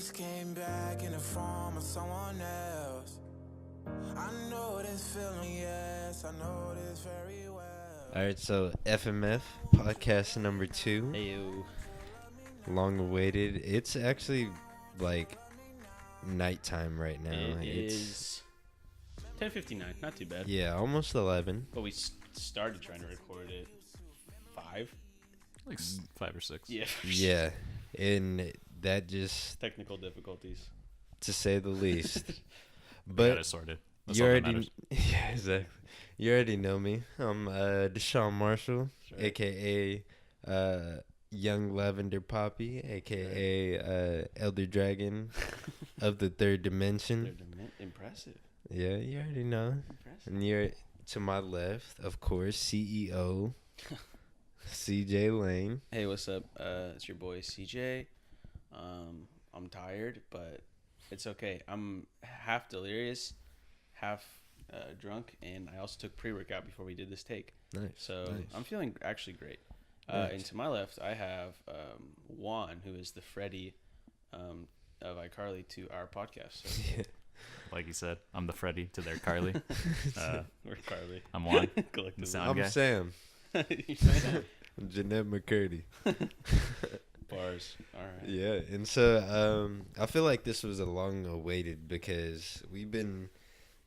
Memories came back in the form of someone else. I know this feeling, yes, I know this very well. Alright, so FMF, podcast number 2. Heyo. Long awaited. It's actually like nighttime right now. It It's is 10:59, not too bad. yeah, almost 11. But we started trying to record at 5. Like 5 or 6. Yeah. Yeah, and that just, Technical difficulties. to say the least. We got But it sorted. That's you all that already, matters. yeah, exactly. You already know me. I'm Deshaun Marshall, That's right. aka Young Lavender Poppy, aka Elder Dragon of the Third Dimension. Impressive. Yeah, you already know. Impressive. And you're to my left, of course, CEO CJ Lane. Hey, what's up? It's your boy CJ. I'm tired, but it's okay. I'm half delirious, half drunk, and I also took pre-workout before we did this take. Nice. So nice. I'm feeling actually great. Nice. And to my left, I have Juan, who is the Freddie of iCarly to our podcast. So Yeah. Like you said, I'm the Freddy to their Carly. we're Carly. I'm Juan. Collectively. Sound I'm guy. Sam. You say Jeanette McCurdy. bars. All right. Yeah, and so I feel like this was a long awaited because we've been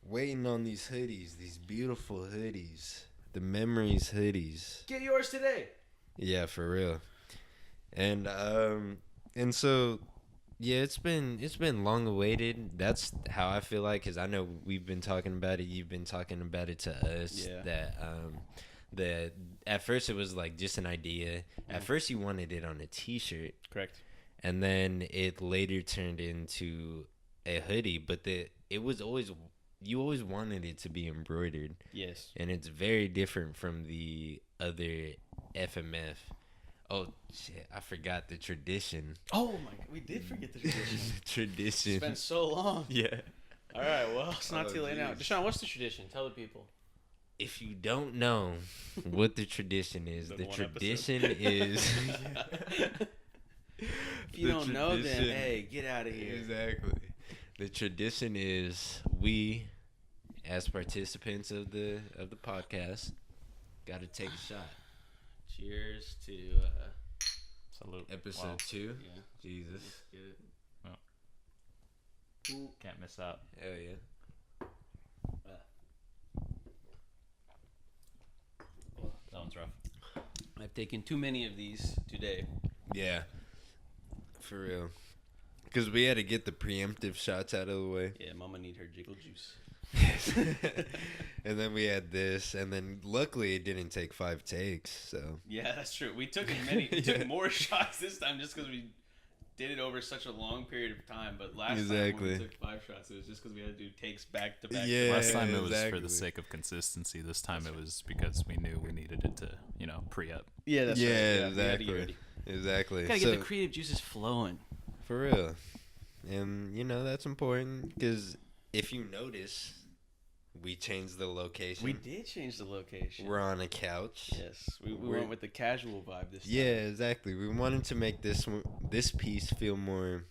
waiting on these hoodies, these beautiful hoodies, the memories hoodies. Get yours today. Yeah, for real. And so yeah, it's been long awaited. That's how I feel like, cuz I know we've been talking about it, you've been talking about it to us. Yeah. That at first it was like just an idea. At Mhm. first you wanted it on a t-shirt, Correct. and then it later turned into a hoodie, but it was always, you always wanted it to be embroidered, Yes. and it's very different from the other FMF. Oh shit, I forgot the tradition. Oh my God, we did forget the tradition. Tradition. It's been so long. Yeah. All right, well, it's not Oh, too late now. geez. Deshaun, what's the tradition? Tell the people. If you don't know what the tradition is, The the one tradition episode. is. If you The don't know, then tradition- hey, get out of here. Exactly. The tradition is we, as participants of the podcast, got to take a shot. Cheers to Salute. Episode Wow. 2. yeah. Jesus. Let's get it. Can't miss out. Hell yeah. That one's rough. I've taken too many of these today. Yeah. For real. Because we had to get the preemptive shots out of the way. Yeah, Mama need her jiggle juice. And then we had this, and then luckily it didn't take 5 takes, so. Yeah, that's true. We took took more shots this time just because we did it over such a long period of time. But last time when Exactly. we took 5 shots, it was just because we had to do takes back to back. Yeah. Last time it was for exactly. the sake of consistency. This time it was because we knew we needed it to, pre-up. Yeah, that's Yeah, right. Yeah, we had to get exactly. ready. Exactly. Gotta So, get the creative juices flowing. for real. And, that's important, because if you notice, we changed the location. We did change the location. We're on a couch. Yes, we We're- went with the casual vibe this time. Yeah, exactly. We wanted to make this piece feel more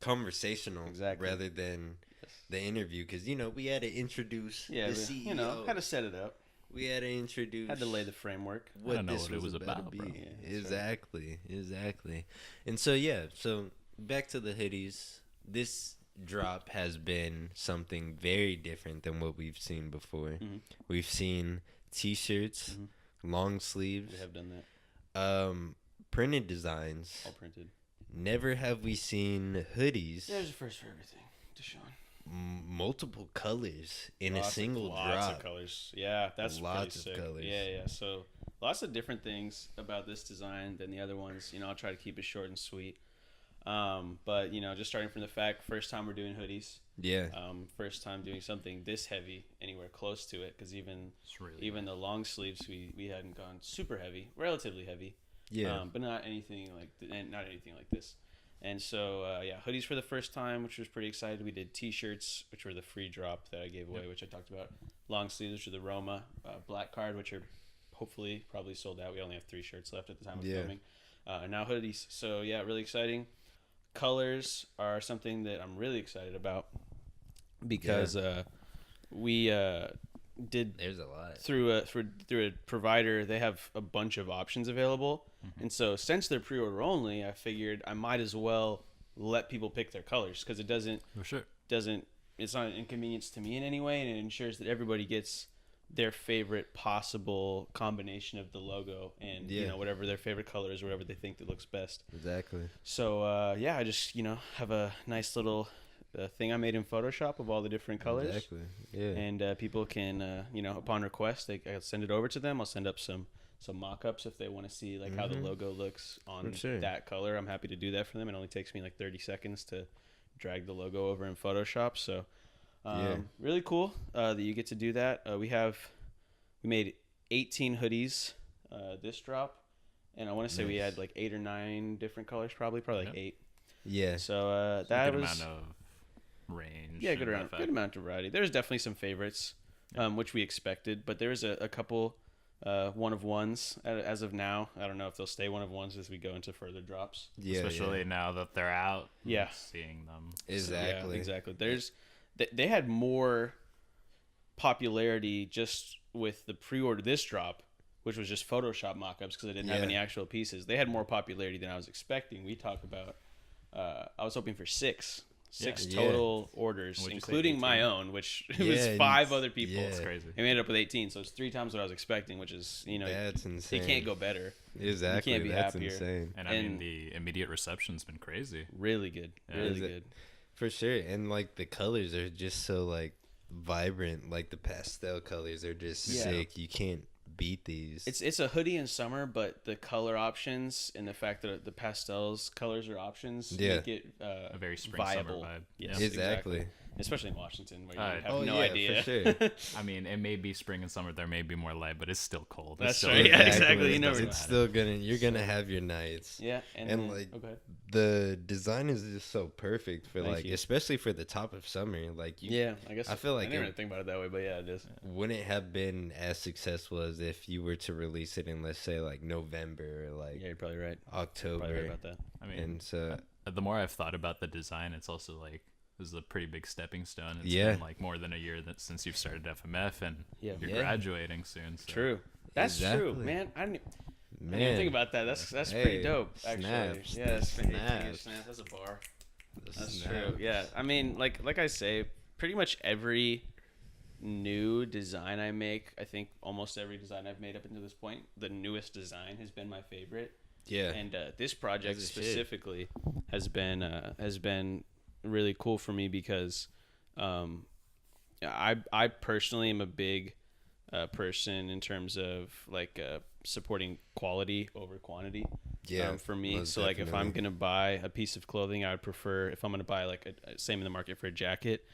conversational, Exactly. rather than Yes. the interview, because we had to introduce Yeah, the we- CEO. had to set it up. We had to introduce. Had to lay the framework. what Had to know this what it was about to about, be. bro. Yeah, that's right. Exactly. And so back to the hoodies. This drop has been something very different than what we've seen before. Mhm. We've seen t-shirts, Mhm. long sleeves, We have done that. printed designs. All printed. Never have we seen hoodies, There's a first for everything, Deshaun. multiple colors in a Lots single lots drop. of colors. Yeah, that's Lots of pretty sick. colors. Yeah. So lots of different things about this design than the other ones. I'll try to keep it short and sweet. But just starting from the fact, first time we're doing hoodies. Yeah. First time doing something this heavy anywhere close to it, because even It's really the long sleeves we hadn't gone super heavy, relatively heavy. Yeah. But not anything like this. And so hoodies for the first time, which was pretty excited. We did t-shirts, which were the free drop that I gave away, which I talked about. Long sleeves, which are the Roma, black card, which are hopefully probably sold out. We only have 3 shirts left at the time of Yeah. filming. And now hoodies. So yeah, really exciting. colors are something that I'm really excited about because we did There's a lot. through a provider. They have a bunch of options available, and so since they're pre-order only, I figured I might as well let people pick their colors because it doesn't it's not an inconvenience to me in any way, and it ensures that everybody gets their favorite possible combination of the logo and you know whatever their favorite color is, whatever they think that looks best. Exactly. So I just have a nice little thing I made in Photoshop of all the different colors. Exactly. Yeah. And people can upon request I'll send it over to them. I'll send up some mock-ups if they want to see like how the logo looks on that color. I'm happy to do that for them. It only takes me like 30 seconds to drag the logo over in Photoshop. So really cool that you get to do that. We made 18 hoodies this drop, and I want to say we had like 8 or 9 different colors, probably like 8. Yeah. So that good was amount of range. good amount of variety. There's definitely some favorites, which we expected, but there's a couple one of ones as of now. I don't know if they'll stay one of ones as we go into further drops. Yeah. Especially now that they're out. Yeah. Seeing them. Exactly. Yeah, exactly. They had more popularity just with the pre-order this drop, which was just Photoshop mock-ups because they didn't have any actual pieces. They had more popularity than I was expecting. We talk about I was hoping for six total orders, including my own, which was 5 other people. Yeah. It's crazy. And we ended up with 18, so it's 3 times what I was expecting, which is that's insane. It can't go better. Exactly. You can't be That's happier. insane. And I mean, the immediate reception's been crazy. Really good. Really good. For sure. And like the colors are just so like vibrant. Like the pastel colors are just sick. You can't beat these. It's a hoodie in summer, but the color options and the fact that the pastels colors are options make it a very spring viable. summer vibe. Yes, exactly. Especially in Washington, where you have Oh, no yeah, idea. For sure. I mean, it may be spring and summer. There may be more light, but it's still cold. That's It's still right. Yeah, exactly. You know, It's still you're gonna have your nights. Yeah, and like the design is just so perfect for especially for the top of summer. Like I guess I feel like I didn't really think about it that way, but yeah, it is. Wouldn't have been as successful as if you were to release it in, let's say, like November or like you're probably right. October. Probably right about that. I mean, and so the more I've thought about the design, it's also like this is a pretty big stepping stone. It's been like more than a year since you've started FMF, and you're graduating soon. So. True. That's true, man. I didn't even think about that. That's pretty dope, actually. Snaps. Yes, Snaps. That's a bar. That's true. Yeah, I mean, like I say, pretty much every new design I make, I think almost every design I've made up until this point, the newest design has been my favorite. Yeah. And this project specifically has been really cool for me because I personally am a big person in terms of like supporting quality over quantity. For me, so like if I'm gonna buy a piece of clothing, I would prefer, if I'm gonna buy like same in the market for a jacket,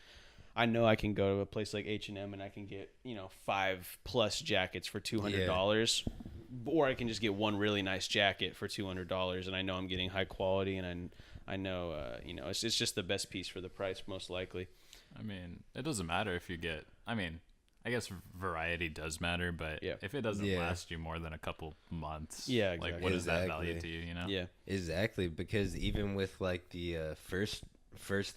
I know I can go to a place like H&M and I can get 5+ jackets for $200, or I can just get one really nice jacket for $200, and I know I'm getting high quality, and I know it's just the best piece for the price most likely. I mean, it doesn't matter if you get. I mean, I guess variety does matter, but if it doesn't last you more than a couple months, exactly. like what is that value to you? You know? Yeah, exactly. Because even with like the first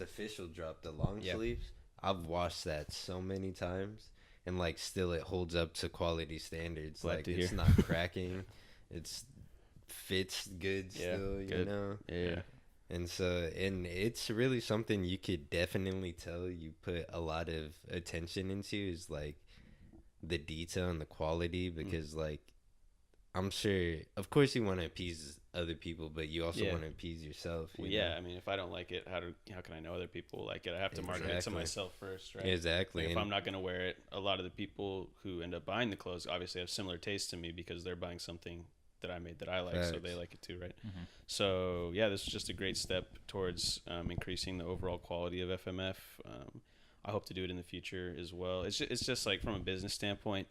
official drop, the long sleeves, I've washed that so many times, and like still it holds up to quality standards. Glad like to it's hear. not cracking, it's fits good still. You know. Yeah. And so, and it's really something you could definitely tell you put a lot of attention into is like the detail and the quality, because like I'm sure, of course, you want to appease other people, but you also want to appease yourself. Well, you know? I mean, if I don't like it, how can I know other people like it? I have to market it to myself first, right? Exactly. Like if I'm not going to wear it, a lot of the people who end up buying the clothes obviously have similar taste to me because they're buying something that I made that I like, so they like it too, right? So yeah, this is just a great step towards increasing the overall quality of FMF. I hope to do it in the future as well. It's just like from a business standpoint,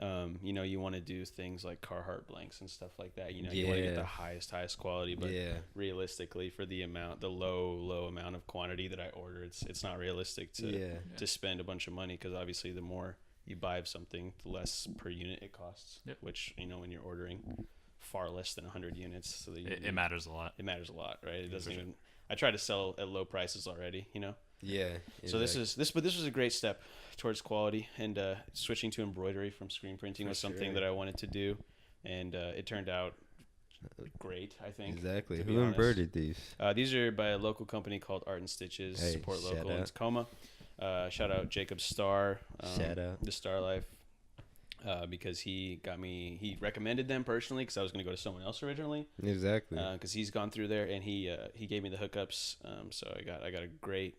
you want to do things like Carhartt blanks and stuff like that. You want to get the highest quality, but realistically, for the low amount of quantity that I order, it's not realistic to spend a bunch of money, because obviously the more you buy of something, the less per unit it costs. Which when you're ordering far less than 100 units, so that it matters a lot. It matters a lot, right? It doesn't even. I try to sell at low prices already, you know. Yeah. So this was a great step towards quality, and switching to embroidery from screen printing was something that I wanted to do, and it turned out great, I think. Exactly. Who embroidered these? These are by a local company called Art and Stitches. Hey, support local in Tacoma. Shout out Jacob Starr. Shout out the Star Life. Because he recommended them personally, because I was going to go to someone else originally. Exactly. Because he's gone through there, and he gave me the hookups. So I got a great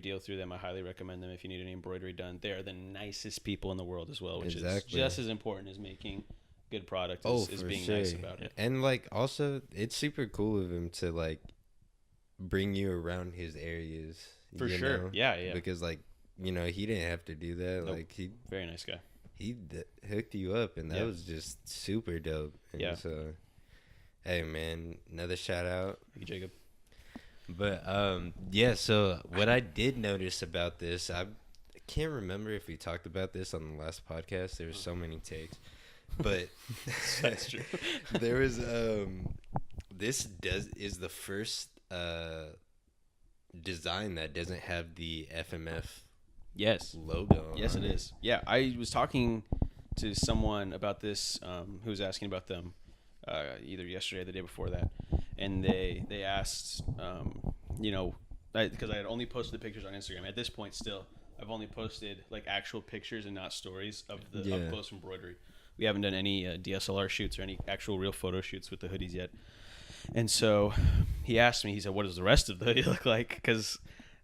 deal through them. I highly recommend them if you need any embroidery done. They are the nicest people in the world as well, which is just as important as making good product is being nice about it. And like also, it's super cool of him to like bring you around his areas. For sure. Know? Yeah. Because like, you know, he didn't have to do that. Nope. Like very nice guy. He hooked you up, and that was just super dope. And so, hey man, another shout out. Thank you, Jacob. But so what I did notice about this, I can't remember if we talked about this on the last podcast. There were so many takes, but that's true. There was this is the first design that doesn't have the FMF logo on. Yes, it is. Yeah, I was talking to someone about this who was asking about them either yesterday or the day before that, and they asked, you know, because I had only posted the pictures on Instagram. At this point, still, I've only posted like actual pictures and not stories of the up close embroidery. We haven't done any DSLR shoots or any actual real photo shoots with the hoodies yet. And so he asked me, he said, what does the rest of the hoodie look like? Because,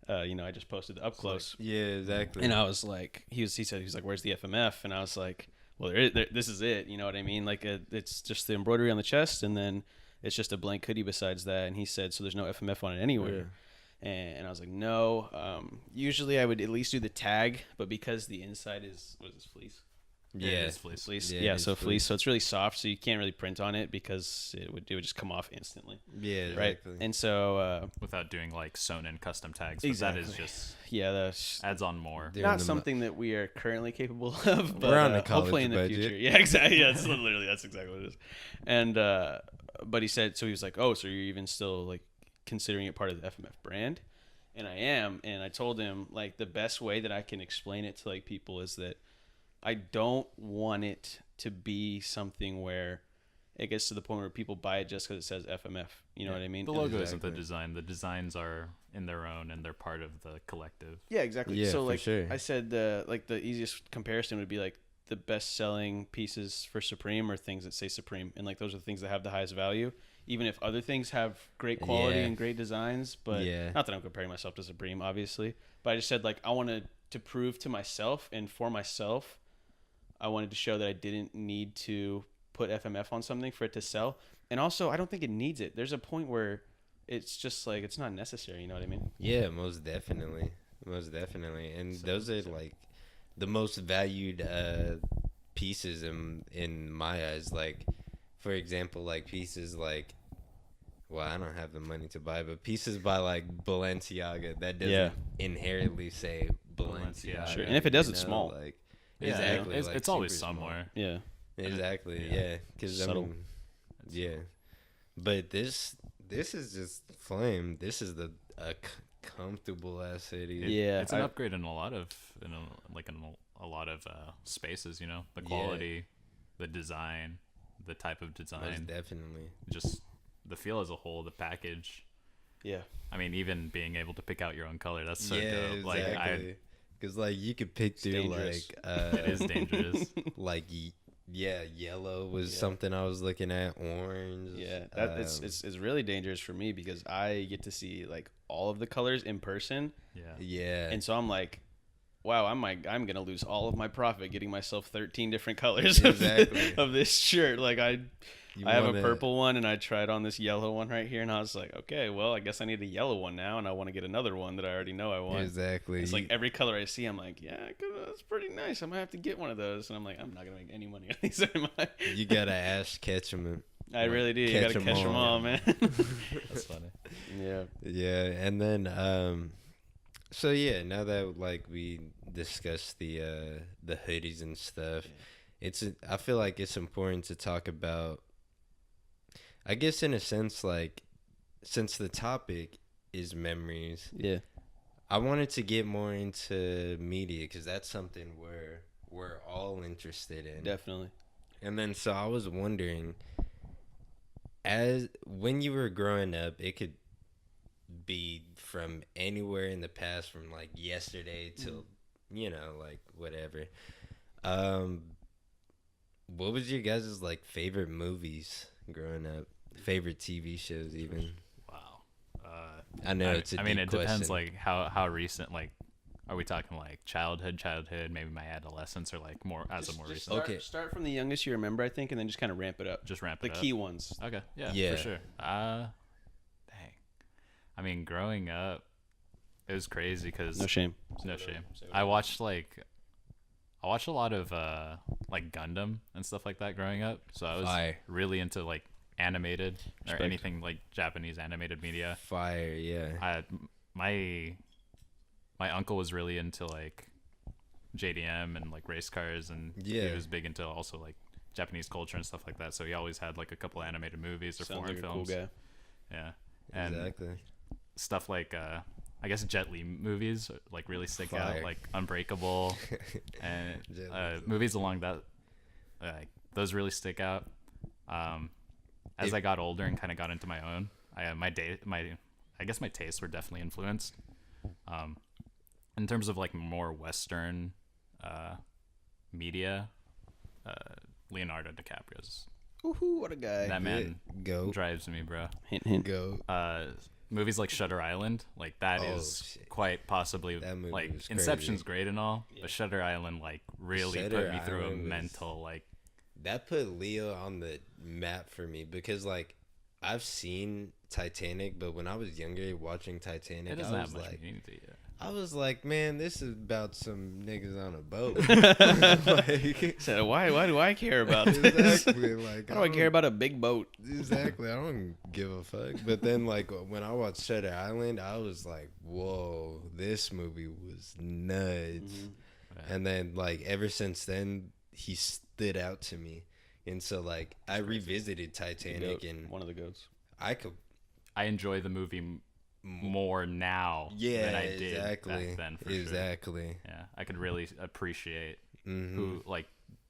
you know, I just posted the up close. Yeah, exactly. And I was like, he said, where's the FMF? And I was like, well, this is it. You know what I mean? Like, it's just the embroidery on the chest, and then it's just a blank hoodie besides that. And he said, so there's no FMF on it anywhere. Yeah. And I was like, no. Usually I would at least do the tag, but because the inside was this fleece? Yeah, it's fleece. Yeah, so fleece. So it's really soft, so you can't really print on it because it would just come off instantly. Yeah, right. Exactly. And so without doing like sewn in custom tags, exactly. That is just that adds on more. Not something that we are currently capable of, but we're on a college hopefully in the budget. future. Yeah, exactly. Yeah, that's exactly what it is. And but he said, so he was like, oh, so you're even still like considering it part of the FMF brand? And I am. And I told him like the best way that I can explain it to like people is that I don't want it to be something where it gets to the point where people buy it just because it says FMF. You know what I mean? The logo isn't the design. The designs are in their own, and they're part of the collective. Yeah, exactly. Yeah, so like sure. I said, the easiest comparison would be like the best-selling pieces for Supreme are things that say Supreme, and like those are the things that have the highest value. Even if other things have great quality and great designs, but not that I'm comparing myself to Supreme, obviously. But I just said like I wanted to prove to myself and for myself. I wanted to show that I didn't need to put FMF on something for it to sell. And also, I don't think it needs it. There's a point where it's just like, it's not necessary. You know what I mean? Yeah, most definitely. And so, those are like the most valued pieces in my eyes. Like, for example, like pieces like, well, I don't have the money to buy, but pieces by like Balenciaga that doesn't inherently say Balenciaga. Sure. And if it does, it's small. Like, yeah, exactly. It's always somewhere. Yeah. Exactly. Yeah. Because I mean, but this is just flame. This is a comfortable ass hoodie. It's an upgrade in a lot of spaces. You know, the quality, the design, the type of design. Most definitely. Just the feel as a whole, the package. Yeah. I mean, even being able to pick out your own color, that's so dope. Exactly. Because, like, you could pick through, dangerous. like... it is dangerous. Like, yellow was something I was looking at. Orange. Yeah, it's really dangerous for me because I get to see, like, all of the colors in person. Yeah. And so I'm like, wow, I'm going to lose all of my profit getting myself 13 different colors of this shirt. Like, I have a purple one, and I tried on this yellow one right here, and I was like, okay, well, I guess I need a yellow one now, and I want to get another one that I already know I want. Exactly. It's like every color I see, I'm like, yeah, that's pretty nice. I might have to get one of those. And I'm like, I'm not going to make any money on these. You got to catch them. I really do. You got to catch them all, man. That's funny. Yeah. Yeah, and then, so yeah, now that, like, we discussed the hoodies and stuff, I feel like it's important to talk about, I guess in a sense, like, since the topic is memories. Yeah. I wanted to get more into media because that's something we're all interested in. Definitely. And then so I was wondering, as when you were growing up, it could be from anywhere in the past, from like yesterday till like whatever. What was your guys' like favorite movies growing up? Favorite TV shows even? Wow. I know it's a deep it question. depends like how recent, like are we talking like childhood, maybe my adolescence, or like more as a more recent? Okay. Start from the youngest you remember, I think, and then just kind of ramp it up. Just ramp the it up. key ones. Okay. Yeah. For sure. Dang. I mean, growing up, it was crazy because No shame. I watched a lot of like Gundam and stuff like that growing up. So I was really into like animated or anything like Japanese animated media. Fire, yeah. My uncle was really into like JDM and like race cars, and he was big into also like Japanese culture and stuff like that. So he always had like a couple animated movies or foreign films. Cool guy. Yeah, and Exactly. stuff like I guess Jet Li movies like really stick out, like Unbreakable, and movies along that those really stick out. As I got older and kind of got into my own, I guess my tastes were definitely influenced. In terms of like more Western media, Leonardo DiCaprio's. Woohoo! What a guy. That man Go. drives me, bro. Hint. Go. Movies like Shutter Island, like that is quite possibly That movie like was Inception's crazy. great and all, but Shutter Island like really put me through a mental like. That put Leo on the map for me because like I've seen Titanic, but when I was younger watching Titanic, It doesn't I have was much like, meaning to you. I was like, man, this is about some niggas on a boat. So why do I care about this? Exactly. Like, Why do I care about a big boat? Exactly. I don't give a fuck. But then, like, when I watched Shutter Island, I was like, whoa, this movie was nuts. Mm-hmm. And then, like, ever since then, he stood out to me. And so, like, I revisited Titanic, and one of the goats. I enjoy the movie more now than I did back then. For exactly. Sure. Yeah, I could really appreciate who, like,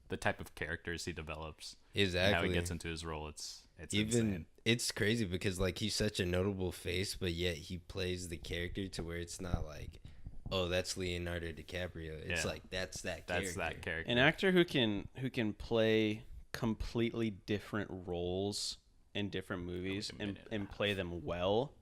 the type of characters he develops. Exactly. And how he gets into his role. It's even insane. It's crazy because like he's such a notable face, but yet he plays the character to where it's not like, oh, that's Leonardo DiCaprio. It's like that's that character. An actor who can play completely different roles in different movies and play them well,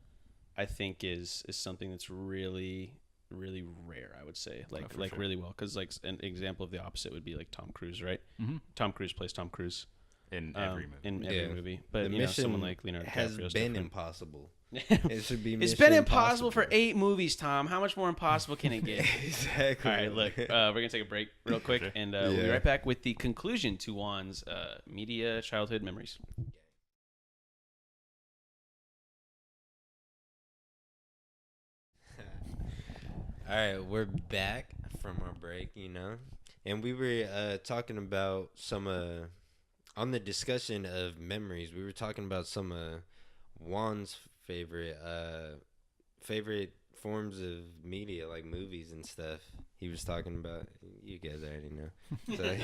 I think is something that's really, really rare, I would say. Like sure. Really well, because like an example of the opposite would be like Tom Cruise, right? Mm-hmm. Tom Cruise plays Tom Cruise in every movie. In every movie, but someone like Leonardo has DiCaprio been impossible. It should be. It's been impossible for 8 movies, Tom. How much more impossible can it get? Exactly. All right, look, we're gonna take a break real quick, sure. And we'll be right back with the conclusion to Juan's media childhood memories. All right, we're back from our break, and we were talking about some on the discussion of memories. We were talking about some Juan's favorite forms of media, like movies and stuff. He was talking about. You guys already know. So,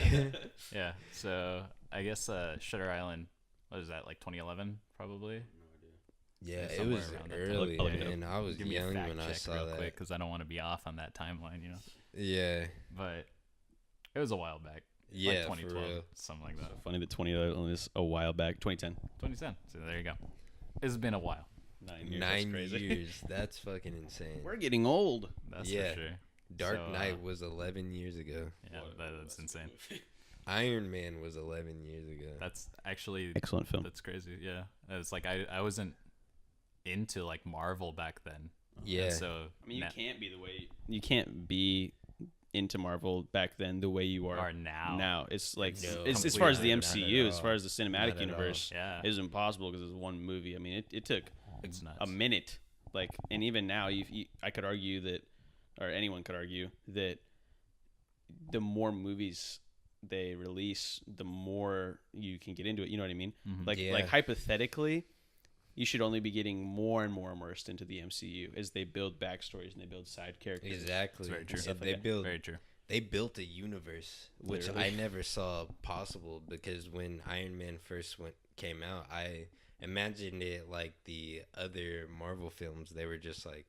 yeah. So I guess Shutter Island. What is that? Like 2011, probably. Yeah, it was early, and I was young when I saw that. Because I don't want to be off on that timeline, Yeah. But it was a while back. Yeah, like 2012, for real. something like that. So funny that 2011 is a while back. 2010. 2010. So there you go. It's been a while. 9 years. 9 years. That's fucking insane. We're getting old. That's for sure. Dark Knight was 11 years ago. Yeah, that's insane. Iron Man was 11 years ago. That's actually excellent film. That's crazy. Yeah, it's like I wasn't into like Marvel back then. Yeah. And so I mean, you can't be into Marvel back then the way you are now. Now it's like it's as far as the MCU, as far as the cinematic universe, is impossible because it's one movie. I mean, it took a minute. Like, and even now, I could argue that, or anyone could argue that the more movies they release, the more you can get into it. You know what I mean? Mm-hmm. Like hypothetically, you should only be getting more and more immersed into the MCU as they build backstories and they build side characters. Exactly. That's very true. And they build very true. They built a universe which Literally. I never saw possible, because when Iron Man first came out, I imagined it like the other Marvel films. They were just like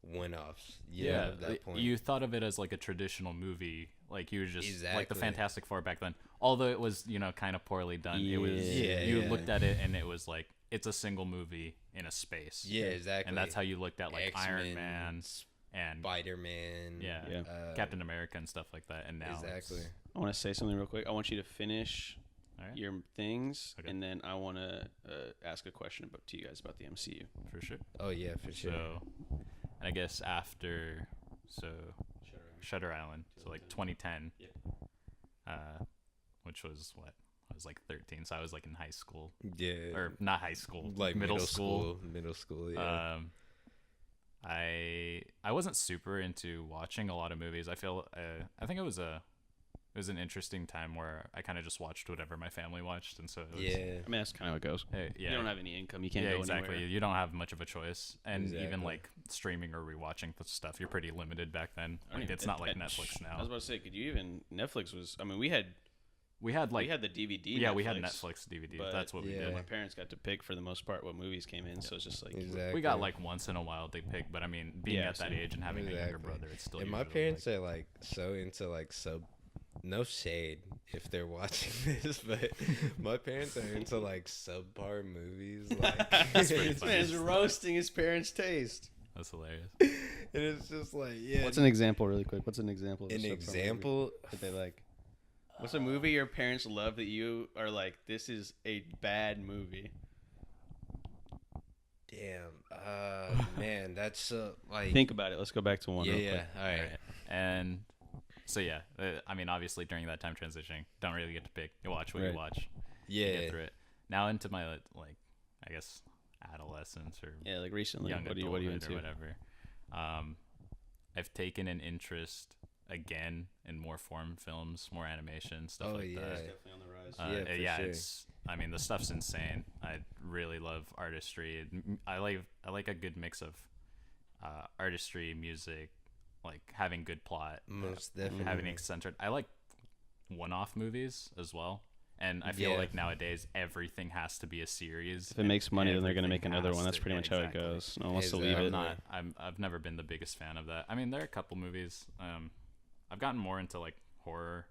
one-offs. Yeah, At that point. you thought of it as like a traditional movie, like you were just like the Exactly. Fantastic Four back then. Although it was, you know, kind of poorly done. It was you looked at it and it was like it's a single movie in a space. Yeah, exactly. And that's how you looked at like X-Men, Iron Man and Spider-Man. yeah, Captain America and stuff like that. And now Exactly. I want to say something real quick. I want you to finish All right. your things, Okay. and then I want to ask a question to you guys about the MCU. for sure. Oh yeah, for sure. So, and I guess after Shutter Island, so like 2010, which was what I was like 13, so I was like in high school, Yeah. or not high school, like middle school. Middle school. Yeah. I wasn't super into watching a lot of movies. I think it was an interesting time where I kind of just watched whatever my family watched, and so it was, I mean, that's kind of how it goes. yeah, You don't have any income. You can't yeah, go exactly. anywhere. You don't have much of a choice, and even Exactly. like streaming or rewatching stuff, you're pretty limited back then. I don't Like even- it's not like at- Netflix I was now. about to say, could you even Netflix was? I mean, we had We had the DVD. yeah, we had Netflix DVD. but- That's what we Yeah. did. My parents got to pick for the most part what movies came in, so it's just like exactly. We got like once in a while they pick, but I mean, being Yeah, at that same. age and having a younger Exactly. brother, it's still. And my usually, parents like, are like so into like no shade if they're watching this, but my parents are into like subpar movies. Like, That's pretty it's funny. man's roasting his parents' taste. that's hilarious. and it's just like, yeah. What's an example, really quick? What's an example? Of a an subpar movie example? that they like? What's a movie your parents love that you are like, this is a bad movie? Damn. Man, that's like. Think about it. Let's go back to one. Yeah, real yeah. quick. All right. Alright. And so yeah, I mean, obviously during that time transitioning, don't really get to pick. You watch what Right. you watch. Yeah. You get through it. Now into my like, I guess adolescence or Yeah, like recently. young What are you adulthood into? or whatever. I've taken an interest again in more foreign films, more animation, stuff Oh, like yeah. that. Definitely on the rise. Yeah, for Yeah, sure. it's. I mean, the stuff's insane. I really love artistry. I like a good mix of artistry, music, like having good plot, Most definitely. having eccentric. I like one-off movies as well, and I feel Yeah. like nowadays everything has to be a series. If it makes money, then they're gonna make Everything another has one. That's to- pretty yeah, much how it exactly. goes. No one wants to leave Exactly. it. I've never been the biggest fan of that. I mean, there are a couple movies. I've gotten more into like horror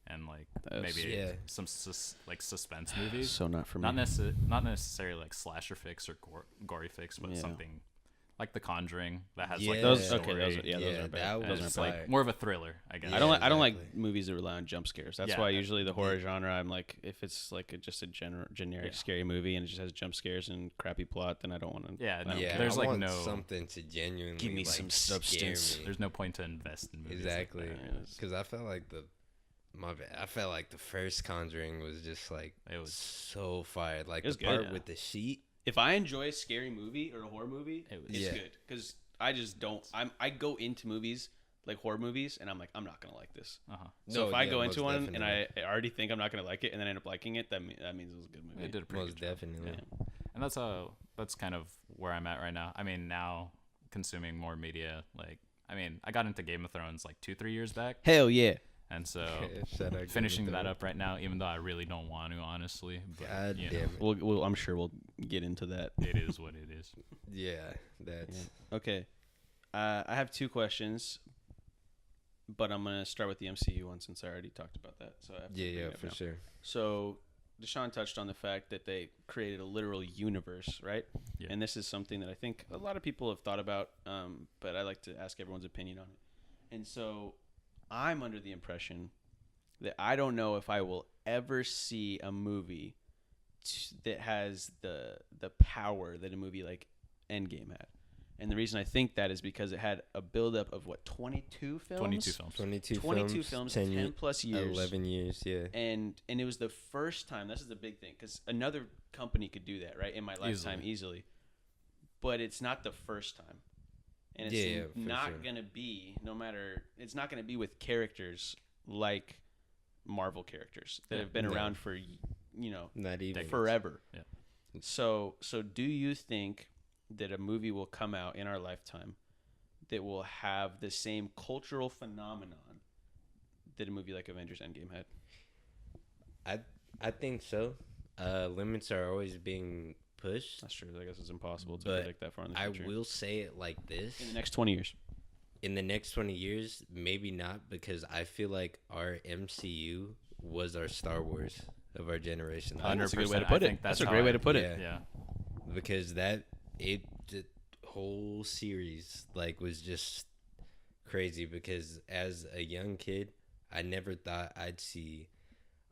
and like That's- maybe Yeah. some like suspense movies. So not for me. Not necessarily like slasher fix or gory fix, but Yeah. something like The Conjuring that has Yeah. like Those a okay. Those story. are, those Yeah, aren't that bad. was Those It's aren't like- bad. like more of a thriller, I guess. I don't like exactly. movies that rely on jump scares. That's Yeah. why usually the horror genre, I'm like, if it's like just a generic Yeah. scary movie and it just has jump scares and crappy plot, then I don't want to. Yeah, no, Yeah, there's I like want no something to genuinely Give me like, some scare substance. me. there's no point to invest in movies. Exactly, Like that. because I felt like I felt like the first Conjuring was just like It was- so fired. Like It was the part good. with the sheet. If I enjoy a scary movie or a horror movie, It was- it's Yeah. good because I just don't. I go into movies like horror movies and I'm like, I'm not gonna like this. Uh-huh. So No, if I yeah, go most into one and definitely. I already think I'm not gonna like it and then end up liking it, that means it was a good movie. It did a pretty Most good job. definitely. Yeah. And that's kind of where I'm at right now. I mean, now consuming more media, like I mean, I got into Game of Thrones like 2-3 years back, Hell yeah. and so Shout out finishing Game of that Thrones. up right now, even though I really don't want to, honestly. But, God you damn know, it. I'm sure we'll get into that. it is what it is. Yeah, that's Okay. I have 2 questions, but I'm gonna start with the MCU one since I already talked about that. So I have to bring yeah, it up for now. sure. So Deshaun touched on the fact that they created a literal universe, right? Yeah. And this is something that I think a lot of people have thought about, but I like to ask everyone's opinion on it. And so I'm under the impression that I don't know if I will ever see a movie that has the power that a movie like Endgame had. And the reason I think that is because it had a buildup of 22 films? 22 films. 22 films, 10 10 plus years. 11 years, yeah. And it was the first time. This is the big thing because another company could do that, right? In my lifetime, easily. But it's not the first time, and it's Yeah, for not sure. gonna be. No matter, it's not gonna be with characters like Marvel characters that have been No. around for Not even. forever. Yeah. So do you think that a movie will come out in our lifetime that will have the same cultural phenomenon that a movie like Avengers Endgame had? I think so. Limits are always being pushed. That's true. I guess it's impossible to But predict that far in the I future. will say it like this. In the next 20 years. In the next 20 years, maybe not, because I feel like our MCU was our Star Wars of our generation. That's a good 100%. way to put I it. think That's a how great way I- to put it. Yeah. Because the whole series like was just crazy, because as a young kid, I never thought I'd see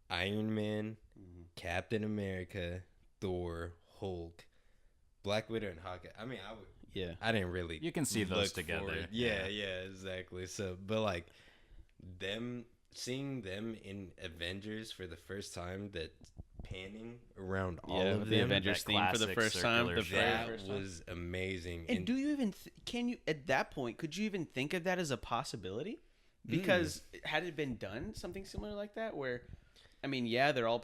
Iron Man, Captain America, Thor, Hulk, Black Widow, and Hawkeye. I mean, I didn't really. You can see those look together. forward. Yeah, exactly. So, but like seeing them in Avengers for the first time, that panning around all of with the them, Avengers that theme for the classic first time. circular The shot. very that first time. was amazing. And do you even can you at that point could you even think of that as a possibility? Because had it been done something similar like that, where I mean, yeah, they're all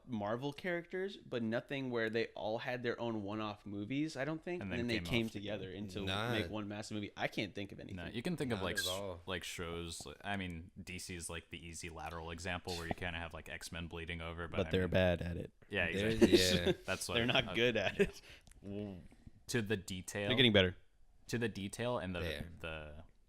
Marvel characters, but nothing where they all had their own one-off movies. I don't think, And and then then they came came off- together into Nah. make one massive movie. I can't think of anything. No, you can think of Not like at all. like shows. I mean, DC's like the easy lateral example where you kind of have like X-Men bleeding over, but I they're mean, bad at it. yeah, There's- exactly. yeah. That's what They're not good at it. to the detail. They're getting better. to the detail and There.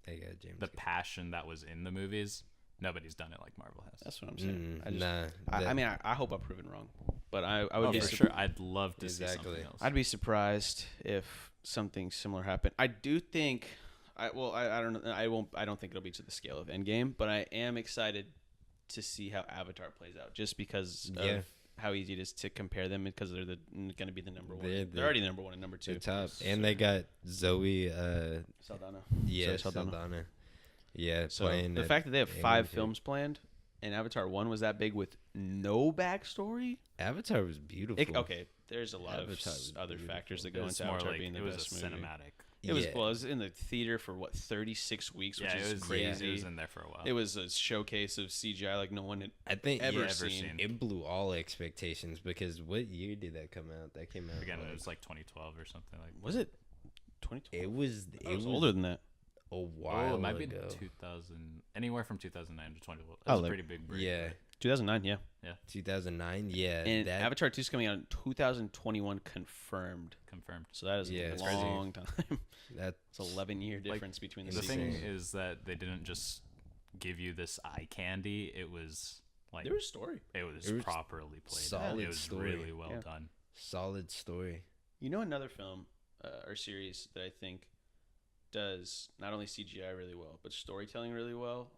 They got James. the passion that was in the movies. Nobody's done it like Marvel has. That's what I'm saying. I just, nah, I mean, I hope I'm proven wrong, but I would Oh, be for sur- sure. I'd love to see Exactly. something else. I'd be surprised if something similar happened. I do think I don't know. I don't think it'll be to the scale of Endgame, but I am excited to see how Avatar plays out, just because Yeah. of how easy it is to compare them, because they're going to be the number one. They're They're already number one and number two. the top, and they got Zoe. Saldana. Yeah, Zoe Saldana. Saldana. Yeah, So playing the at fact that they have 5 Anakin. films planned, and Avatar 1 was that big with no backstory. Avatar was beautiful. Okay, there's a lot Avatar of was other beautiful. factors that It go was into more Avatar like being the it was best a movie. cinematic. It was Yeah. well, it was in the theater for what 36 weeks, which Yeah, is it was crazy. It was in there for a while. It was a showcase of CGI like no one had I think ever yeah, seen. it blew all expectations, because what year did that come out? That came out Again, like, it was like 2012 or something like. Was it 2012? it was It was older than that. a while Oh, it might be ago. 2000, anywhere from 2009 to 2012. Oh, That's a like- pretty big break. Yeah, 2009, yeah. 2009. Yeah, And that Avatar 2 is coming out in 2021 confirmed. Confirmed. So that is Yeah, a it's crazy. long time. that It's 11-year difference between the The sequels. thing Insane. is that they didn't just give you this eye candy. It was like There was a story. it was It was properly played. solid It was story. really well Yeah. done. solid story. You know, another film or series that I think does not only CGI really well, but storytelling really well.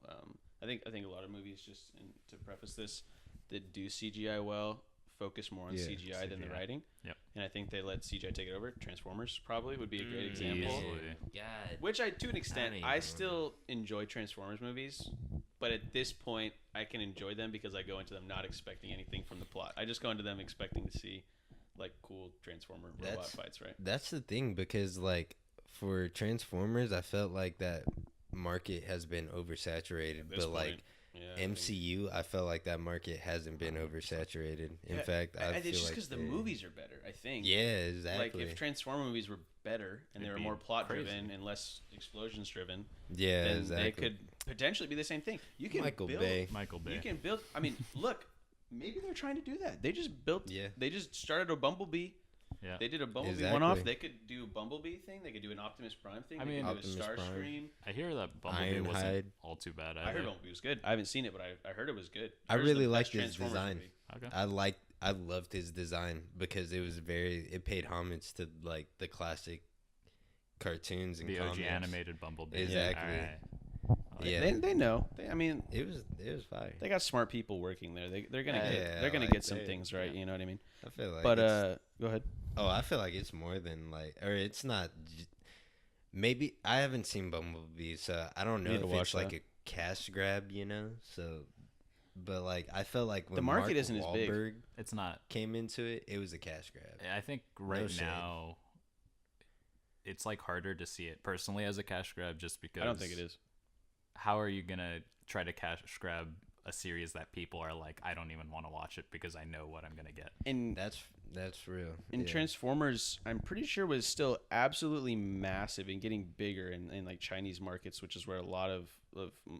I think a lot of movies, just to preface this, that do CGI well focus more on Yeah, CGI than the CGI. writing. Yep. And I think they let CGI take it over. Transformers probably would be a great example. Easily. God, Which to an extent, don't I even still enjoy Transformers movies, but at this point, I can enjoy them because I go into them not expecting anything from the plot. I just go into them expecting to see like cool Transformer robot That's- fights, right? that's the thing, because like for Transformers, I felt like that market has been oversaturated, At this but like point, yeah, I think- MCU, I felt like that market hasn't been oversaturated. In Yeah, fact, I feel it's just like because the they- movies are better. I think. Yeah, exactly. Like if Transformer movies were better and they It'd were be more plot crazy. driven and less explosions driven, yeah, then exactly. they could potentially be the same thing. You can Michael build, Bay. Michael Bay. You can build. I mean, look, maybe they're trying to do that. They just built. Yeah. They just started a Bumblebee. Yeah. They did a Bumblebee Exactly. one-off. They could do a Bumblebee thing. They could do an Optimus Prime thing. I They mean, could Optimus do a Prime. Starscream. I hear that Bumblebee Ironhide. wasn't all too bad. I heard either. Bumblebee was good. I haven't seen it, but I heard it was good. I Heard it's really the liked best his Transformers design. movie. Okay. I loved his design, because it was it paid homage to like the classic cartoons and The OG comics. animated Bumblebee. Exactly. Alright. Yeah. They know. I mean, It was fire. they got smart people working there. They're gonna Yeah, they're gonna like get some they- things right. yeah. You know what I mean? I feel like But it's- go ahead. oh, I feel like it's more than like, or it's not. Maybe I haven't seen Bumblebee, so I don't know need to if watch it's like that. a cash grab, So, but like I felt like when The market Mark isn't as big. Wahlberg It's not. came into it, it was a cash grab. I think right shade. now, it's like harder to see it personally as a cash grab, just because I don't think it is. How are you gonna try to cash grab a series that people are like, I don't even want to watch it because I know what I'm gonna get. And That's real. And Transformers, I'm pretty sure, was still absolutely massive and getting bigger in like Chinese markets, which is where a lot of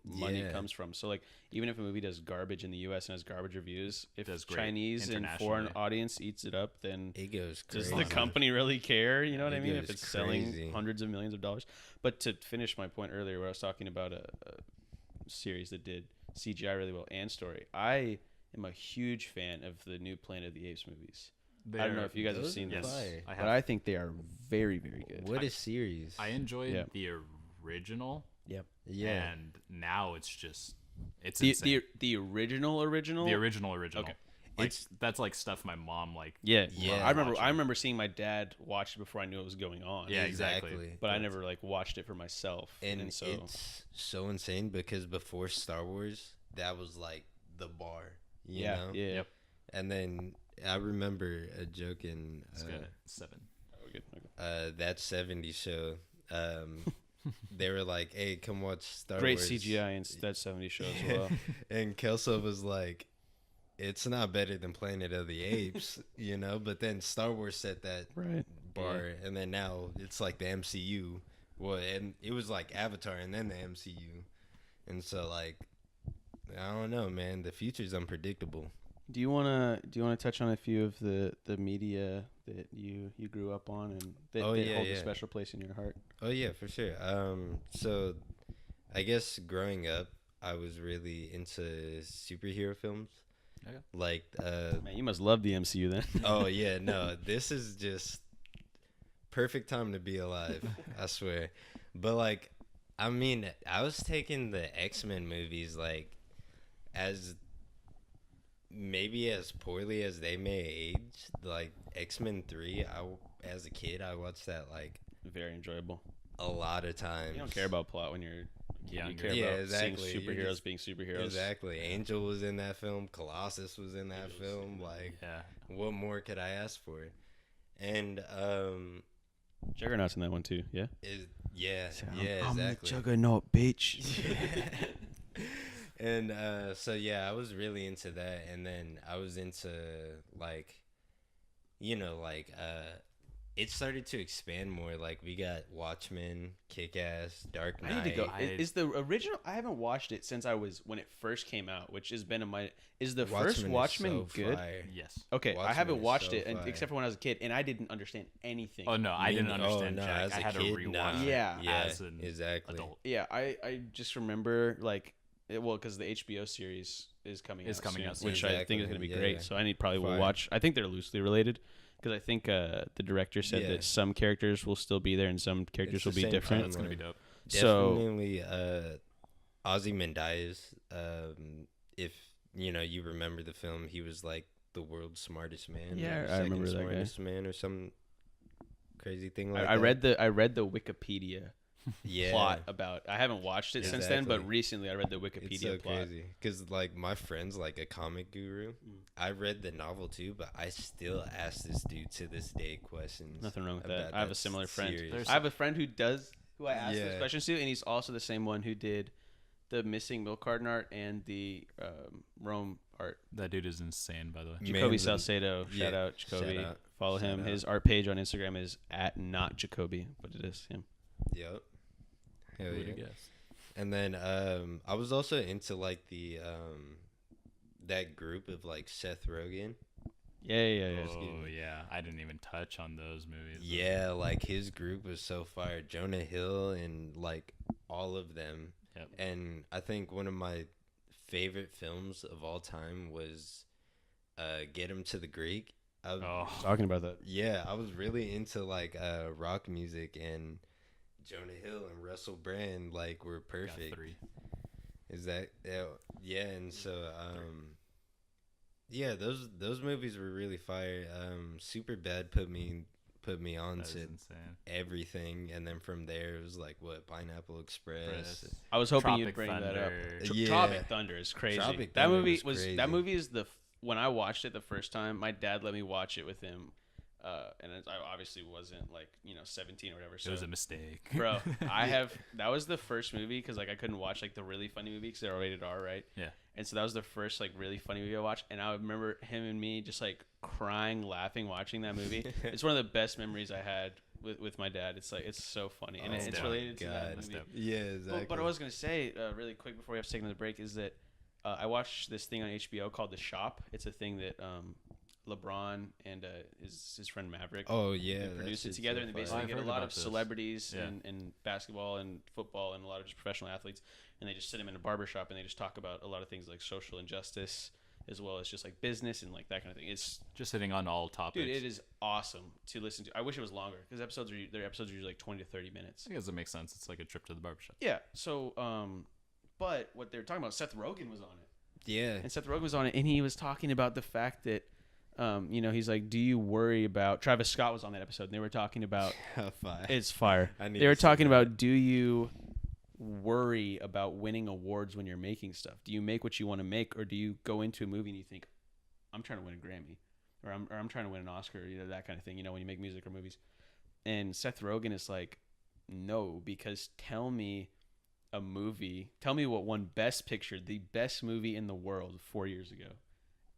money comes from. So like, even if a movie does garbage in the U.S. and has garbage reviews, if Chinese and foreign audience eats it up, then it goes crazy. Does the company really care? You know what I mean? If it's crazy. selling hundreds of millions of dollars. But to finish my point earlier, where I was talking about a series that did CGI really well and story, I am a huge fan of the new Planet of the Apes movies. I don't know if you guys have seen this, but I think they are very, very good. What a series! I enjoyed the original. Yep. Yeah. And now it's just the original. The original. Okay. Like, that's like stuff my mom like. Yeah. I remember seeing my dad watch it before I knew what was going on. Yeah, exactly. But I never like watched it for myself. And so it's so insane because before Star Wars, that was like the bar. You know? Yeah. Yep. And then I remember a joke in 7. Oh, good. Okay. That 70s show. They were like, "Hey, come watch Star Great Wars." Great CGI in that 70s show as well. And Kelso was like, "It's not better than Planet of the Apes," you know. But then Star Wars set that bar, and then now it's like the MCU. Well, and it was like Avatar, and then the MCU, and so like, I don't know, man. The future's unpredictable. Do you wanna touch on a few of the media that you grew up on and that hold a special place in your heart? Oh yeah, for sure. So I guess growing up, I was really into superhero films. Okay. Like man, you must love the MCU then. Oh yeah, no, this is just perfect time to be alive, I swear. But like, I mean, I was taking the X-Men movies like as maybe as poorly as they may age. Like X-Men 3, as a kid I watched that like very enjoyable a lot of times. You don't care about plot when you're young. You care about exactly. seeing superheroes being superheroes. Exactly. Angel was in that film. Colossus was in that film. Like, what more could I ask for? And Juggernaut's in that one too. Yeah. I'm exactly. The Juggernaut, bitch. And so yeah, I was really into that, and then I was into like, you know, like it started to expand more. Like we got Watchmen, Kick-Ass, Dark Knight. I need to go. Is the original? I haven't watched it since when it first came out, which has been Is the first Watchmen good? Fire. Yes. Okay, I haven't watched it, except for when I was a kid, and I didn't understand anything. Oh no, I didn't understand. No, Jack. I had to rewatch it as an adult. Yeah, I just remember like. Because the HBO series is coming out soon, which I think is going to be great. So I will watch. I think they're loosely related because I think the director said that some characters will still be there and some characters will be different. It's going to be dope. Definitely Ozymandias. If you remember the film, he was like the world's smartest man. Yeah, I remember that smartest man or some crazy thing like that. I read the Wikipedia. Plot about. I haven't watched it since then, but recently I read the Wikipedia it's so plot. Crazy because like my friend's like a comic guru. I read the novel too, but I still ask this dude to this day questions. Nothing wrong with that. I have a similar friend. Series. I have a friend who I ask those questions to, and he's also the same one who did the missing milk carton art and the Rome art. That dude is insane, by the way. Jacoby Salcedo. Shout out Jacoby. Shout out. Follow him. His art page on Instagram is @notjacoby, but it is him. Yep. Hell yeah. And then I was also into like the that group of like Seth Rogen. Yeah. Oh yeah, I didn't even touch on those movies. Yeah, like his group was so fire. Jonah Hill and like all of them. Yep. And I think one of my favorite films of all time was Get Him to the Greek. Talking about that. Yeah, I was really into like rock music, and Jonah Hill and Russell Brand like were perfect. Got 3. Is that yeah? And so yeah, those movies were really fire. Superbad put me on to everything, and then from there it was like Pineapple Express. I was hoping Tropic you'd bring Thunder. that up. Tropic Thunder is crazy. That movie is crazy. That movie is when I watched it the first time, my dad let me watch it with him. and I obviously wasn't like 17 or whatever. So It was a mistake, bro. That was the first movie because like I couldn't watch like the really funny movie because they're rated R, right? Yeah. And so that was the first like really funny movie I watched, and I remember him and me just like crying, laughing, watching that movie. It's one of the best memories I had with my dad. It's like it's so funny, and it's related to that movie. Yeah, exactly. But I was gonna say really quick before we have to take another break is that I watched this thing on HBO called The Shop. It's a thing that LeBron and his friend Maverick. Oh yeah, produce it together, and they basically get a lot of celebrities in basketball and football and a lot of just professional athletes, and they just sit them in a barbershop and they just talk about a lot of things like social injustice as well as just like business and like that kind of thing. It's just hitting on all topics. Dude, it is awesome to listen to. I wish it was longer because their episodes are usually like 20 to 30 minutes. I guess it makes sense. It's like a trip to the barbershop. Yeah. So, but what they were talking about, Seth Rogen was on it. Yeah. And Seth Rogen was on it, and he was talking about the fact that, he's like, do you worry about... Travis Scott was on that episode, and they were talking about... Fire. It's fire. They were talking about, do you worry about winning awards when you're making stuff? Do you make what you want to make, or do you go into a movie and you think, I'm trying to win a Grammy, or I'm trying to win an Oscar, that kind of thing, when you make music or movies? And Seth Rogen is like, no, because tell me what won Best Picture, the best movie in the world 4 years ago.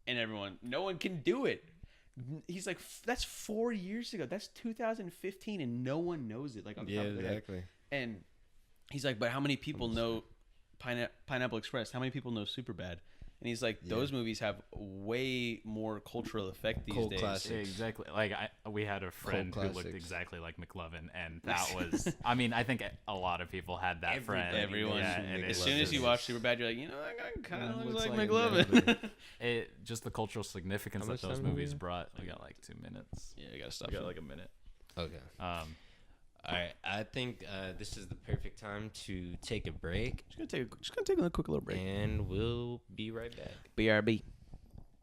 And no one can do it. He's like, that's 4 years ago. That's 2015, and no one knows it. Like, on the top of their head. And he's like, but how many people know Pineapple Express? How many people know Superbad? And he's like, those movies have way more cultural effect these days. Classics. Yeah, exactly. Like we had a friend who looked exactly like McLovin, and that was. I mean, I think a lot of people had that friend. Everyone. Yeah, and as soon as you watch Superbad, you're like, that guy kind of looks like McLovin. Just the cultural significance that those movies brought. We got like 2 minutes. Yeah, you gotta stop. We got like a minute. Okay. All right, I think this is the perfect time to take a break. Just gonna take a quick little break, and we'll be right back. BRB.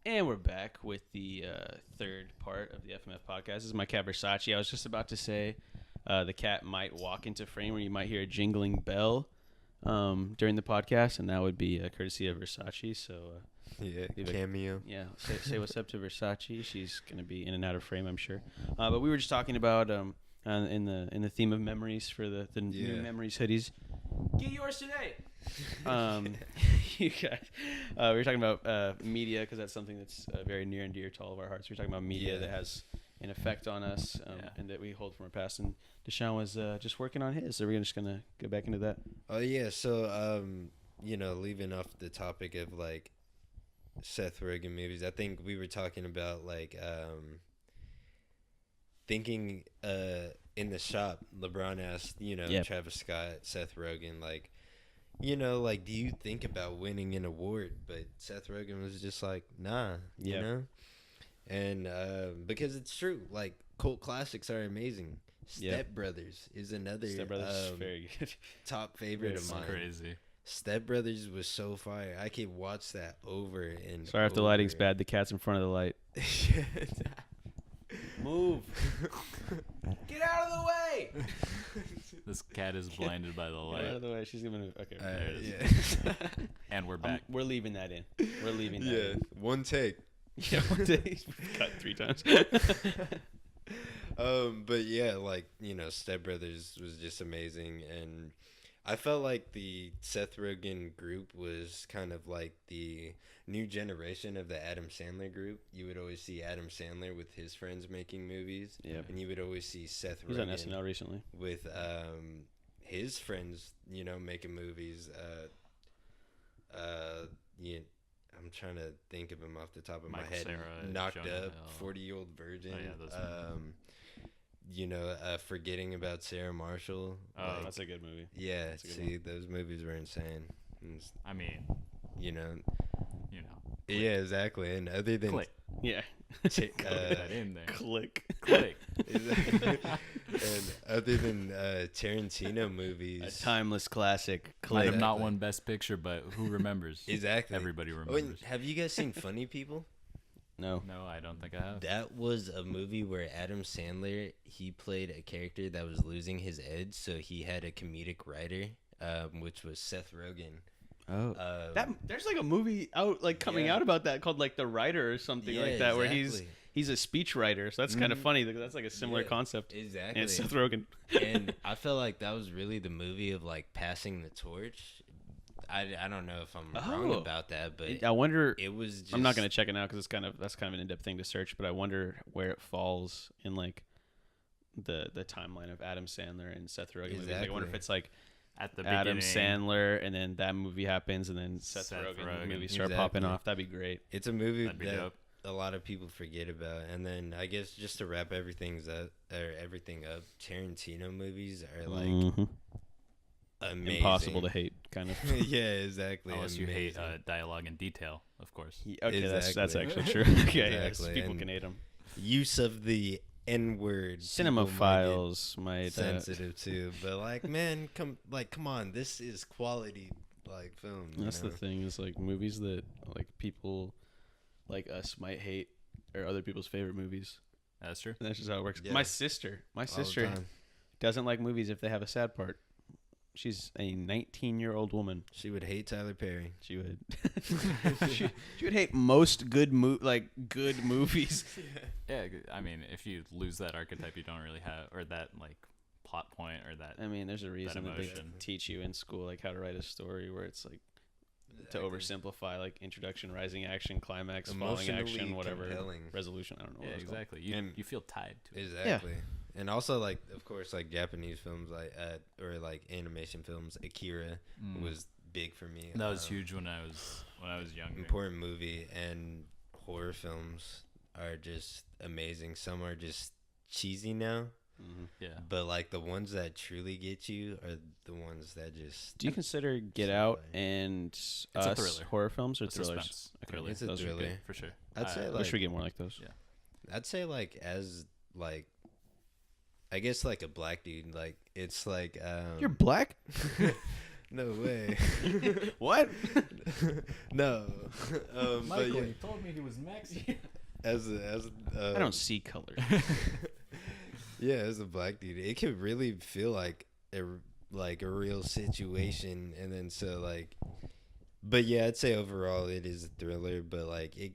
And we're back with the third part of the FMF podcast. This is my cat Versace. I was just about to say the cat might walk into frame, or you might hear a jingling bell during the podcast, and that would be courtesy of Versace. So cameo. Say what's up to Versace. She's gonna be in and out of frame, I'm sure. But we were just talking about in the theme of memories for the new memories hoodies. Get yours today. You guys, we were talking about media because that's something that's very near and dear to all of our hearts. We were talking about media that has an effect on us and that we hold from our past. And Deshaun was just working on his, so we're just gonna go back into that. Oh yeah, so leaving off the topic of like Seth Rogen movies, I think we were talking about like thinking in the shop. LeBron asked Travis Scott, Seth Rogen, like, like, do you think about winning an award? But Seth Rogen was just like, nah, you know. And because it's true, like, cult classics are amazing. Step Brothers is another Step Brothers is very good. top favorite of mine. Crazy. Step Brothers was so fire. I could watch that over and Sorry if the lighting's bad. The cat's in front of the light. Move. Get out of the way. This cat is blinded by the light. Get out of the way. She's gonna move. Okay. There it is. And we're back. We're leaving that in. We're leaving that in. One take. Yeah, one day. Cut 3 times. But yeah, like, Step Brothers was just amazing, and I felt like the Seth Rogen group was kind of like the new generation of the Adam Sandler group. You would always see Adam Sandler with his friends making movies, and you would always see Seth Rogen. He's on SNL recently with his friends, making movies. I'm trying to think of him off the top of my head. Cera, Knocked Jonah Up, Hill. 40-Year-Old Virgin. Oh, yeah, Forgetting About Sarah Marshall. Oh, that's a good movie. Yeah, those movies were insane. I mean, Yeah, exactly. And other than Click. Yeah. Put that in there. Click. and other than Tarantino movies, A timeless classic. Might have Exactly. not won Best Picture, but who remembers? Exactly. Everybody Oh, remembers. and have you guys seen Funny People? No. No, I don't think I have. That was a movie where Adam Sandler, he played a character that was losing his edge, so he had a comedic writer, which was Seth Rogen. Oh, there's like a movie out coming out about that called like The Writer or something like that, where he's a speechwriter, so that's kind of funny because that's like a similar concept. Exactly. And Seth Rogen. And I felt like that was really the movie of like passing the torch. I don't know if I'm wrong about that, but I wonder. it was. Just, I'm not gonna check it now because that's kind of an in-depth thing to search. But I wonder where it falls in like the timeline of Adam Sandler and Seth Rogen movies. Like, I wonder if it's like at the Adam beginning. Sandler and then that movie happens and then Seth Rogen movies start popping off. That'd be great. It's a movie That'd be that dope. a lot of people forget about. And then I guess just to wrap everything up, Tarantino movies are like amazing. Impossible to hate, kind of. Yeah, exactly. Unless you hate dialogue and detail, of course. Okay, Exactly. that's actually true. Okay, Exactly. yes, people And can hate them. use of the N-word. Cinemaphiles might sensitive too, but like, man, come on, this is quality like film. That's the thing is like movies that like people like us might hate are other people's favorite movies. That's true. And that's just how it works. Yeah. My sister All the time. doesn't like movies if they have a sad part. She's a 19-year-old woman. She would hate Tyler Perry. She would. she would hate most good movies. Yeah, I mean, if you lose that archetype, you don't really have, or that like plot point, or that. I mean, there's a reason that they emotion. teach you in school like how to write a story where it's like to oversimplify like introduction, rising action, climax, falling action, whatever, compelling. resolution. I don't know. Yeah, what it's called. exactly. You feel tied to it. Exactly. And also, like, of course, like Japanese films, like or like animation films. Akira was big for me. That was huge when I was younger. Important movie, and horror films are just amazing. Some are just cheesy now, Yeah. but like the ones that truly get you are the ones that just. Do you consider Get Out and a Us thriller. horror films or A thrillers? suspense thriller. It's a Those are thriller. good. For sure. I'd say I like wish we get more like those. Yeah. I'd say like as like. I guess like a black dude, like it's like You're black? no way. What? No. But yeah, told me he was Mexican. as I don't see color. yeah, as a black dude, it could really feel like a real situation, and then so like, but yeah, I'd say overall it is a thriller, but like it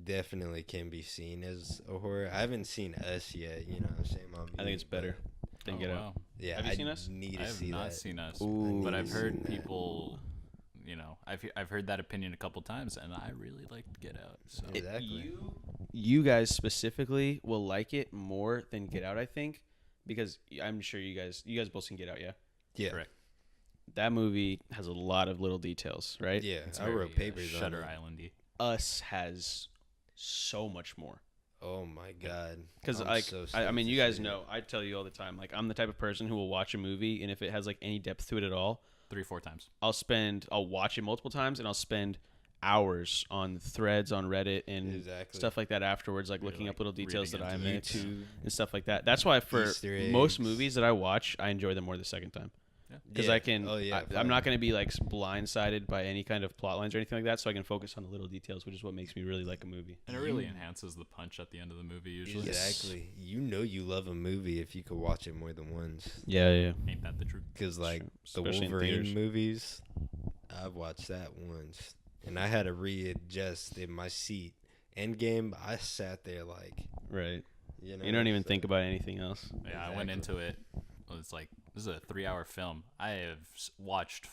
definitely can be seen as a horror. I haven't seen Us yet, shame on me. I think it's better than Get Out. Yeah, Have you seen Us? Need to I have see not that. seen Us, Ooh. but I've Seen heard that. people, I've heard that opinion a couple times, and I really liked Get Out. So Exactly. You guys specifically will like it more than Get Out, I think, because I'm sure you guys both seen Get Out, yeah? Yeah. Correct. That movie has a lot of little details, right? Yeah, It's I very, wrote papers on Shutter it. Island-y. Us has so much more. Oh my god. Because I'm like so I mean, stoked you to guys see it. know, I tell you all the time, like I'm the type of person who will watch a movie, and if it has like any depth to it at all, 3-4 times. I'll watch it multiple times, and I'll spend hours on threads on Reddit and Exactly. stuff like that afterwards, like You're, looking like, up little details that reading I into missed YouTube. and stuff like that. That's why for Easter most eggs. movies that I watch, I enjoy them more the second time. Because Yeah. I can, Oh, yeah, I'm not going to be like blindsided by any kind of plot lines or anything like that, so I can focus on the little details, which is what makes me really like a movie. And it really enhances the punch at the end of the movie usually. Exactly. You love a movie if you could watch it more than once. Yeah. Ain't that the truth? Because like the Especially in Wolverine theaters. movies, I've watched that once, and I had to readjust in my seat. Endgame, I sat there like, Right. you know. You don't even so- think about anything else. Yeah, I went into it. It's like, this is a 3-hour film. I have watched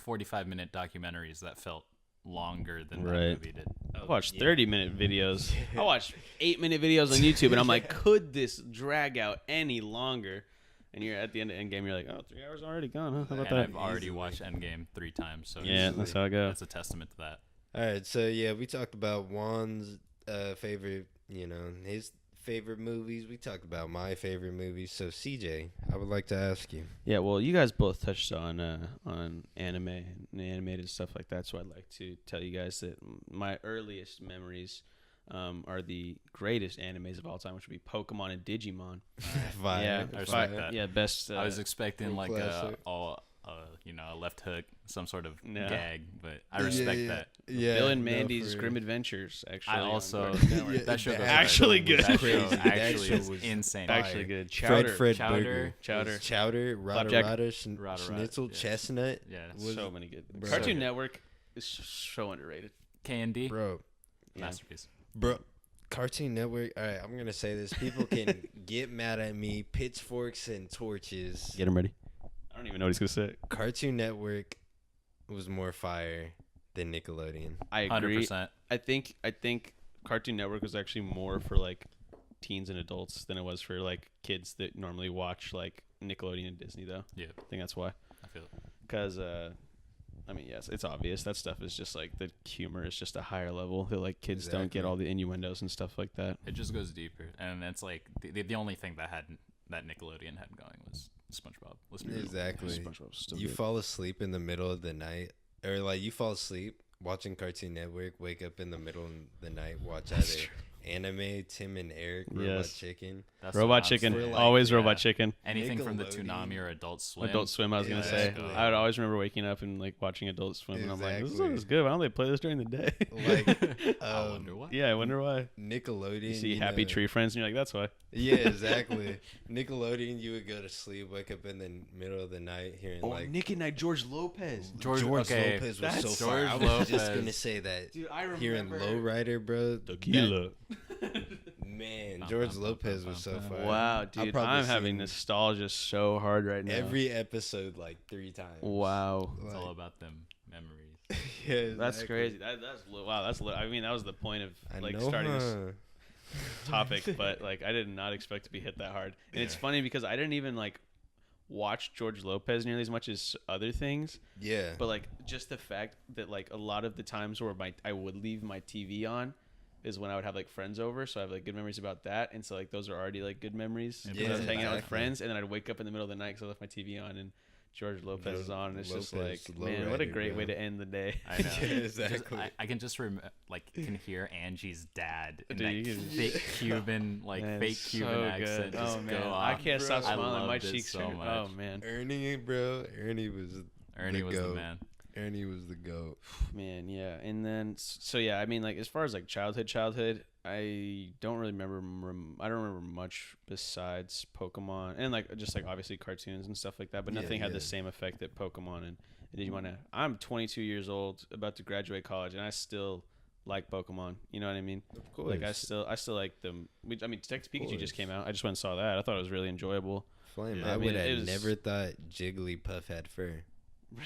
45-minute documentaries that felt longer than that Right. movie did. I watched 30-minute videos. I watched 8-minute videos on YouTube, and I'm like, could this drag out any longer? And you're at the end of Endgame, you're like, oh, 3 hours already gone, huh? How about And that? I've already Easily. watched Endgame 3 times. So Yeah, that's how I go. that's a testament to that. All right, so yeah, we talked about Juan's favorite, his favorite movies. We talked about my favorite movies. So CJ, I would like to ask you. Yeah, well, you guys both touched on anime and animated stuff like that, so I'd like to tell you guys that my earliest memories are the greatest animes of all time, which would be Pokemon and Digimon. Fire, Yeah, I respect fire. that. Yeah, best. I was expecting cool like classic. a left hook, some sort of No. gag, but I respect that. Yeah, Bill and no, Mandy's for Grim real. Adventures. Actually, I on also Cartoon Network. Yeah, that show goes actually good. That Crazy. show That actually show is was insane. fire. Actually good. Chowder. Fred Chowder. Burger. Chowder. Chowder, Rada Flapjack. Rada, Rada, Schnitzel, yeah. Chestnut. Yeah, Was- So many good. Bro. Cartoon Network is so underrated. Candy, Bro, Yeah. masterpiece. bro. Cartoon Network. All right, I'm gonna say this. People can get mad at me. Pitchforks and torches. Get him ready. I don't even know what he's gonna say. Cartoon Network was more fire than Nickelodeon. I agree. 100%. I think Cartoon Network was actually more for like teens and adults than it was for like kids that normally watch like Nickelodeon and Disney though. Yeah, I think that's why. I feel it. Because I mean, yes, it's obvious that stuff is just like the humor is just a higher level that like kids don't get all the innuendos and stuff like that. It just goes deeper, and it's like the only thing that Nickelodeon had going was SpongeBob. Let's be real. Exactly. SpongeBob's still You good. fall asleep in the middle of the night, or like you fall asleep watching Cartoon Network, wake up in the middle of the night, watch either anime, Tim and Eric, Robot Chicken. That's Robot what I'm Chicken, saying. always Yeah. Robot Chicken. Anything from the Nickelodeon. Toonami or Adult Swim. Adult Swim, I was gonna say. Exactly. I would always remember waking up and like watching Adult Swim, and I'm like, this Exactly. is good. Why don't they play this during the day? Like, I wonder why. Yeah, I wonder why. Nickelodeon. You see Happy Tree Friends, and you're like, that's why. Yeah, exactly. Nickelodeon, you would go to sleep, wake up in the middle of the night, hearing like Nick and Night, George Lopez. George okay, Lopez was that's so fire. I was just Lopez. gonna say that. Dude, I Hearing remember. Lowrider, bro. Tequila. Man, George Lopez was so fire. Wow, I'll dude, probably I'm having seen nostalgia so hard right now. every episode like 3 times. Wow. It's all Like, about them memories. yeah, That's exactly. crazy. That's I mean, that was the point of I like know, starting this huh? topic, but like I did not expect to be hit that hard. And it's funny because I didn't even like watch George Lopez nearly as much as other things, Yeah. but like just the fact that like a lot of the times where I would leave my TV on is when I would have like friends over, so I have like good memories about that, and so like those are already like good memories. Yeah, Because I was hanging out with exactly. friends, and then I'd wake up in the middle of the night because I left my TV on and George Lopez is on, and it's just Lopez, like, man, what a lowrider, great way bro. to end the day. I know. Yeah, Just- exactly. I can just can hear Angie's dad in Dude, that you can- fake Cuban, like Man, fake it's Cuban so accent. good. Just Oh go man, off. I can't stop Bro, I smiling. My loved it cheeks so are. much. Oh man, Ernie, bro. Ernie was Ernie was the goat. man. Ernie was the goat. man, yeah. And then so yeah, I mean like as far as like childhood, I don't really remember. I don't remember much besides Pokemon and like just like obviously cartoons and stuff like that. But Yeah, nothing had yeah. the same effect that Pokemon and Digimon had. I'm 22 years old, about to graduate college, and I still like Pokemon. You know what I mean? Of course. Like I still like them. I mean, Detective Pikachu course. just came out. I just went and saw that. I thought it was really enjoyable. Flame. Yeah, I I mean, would it have was- never thought Jigglypuff had fur.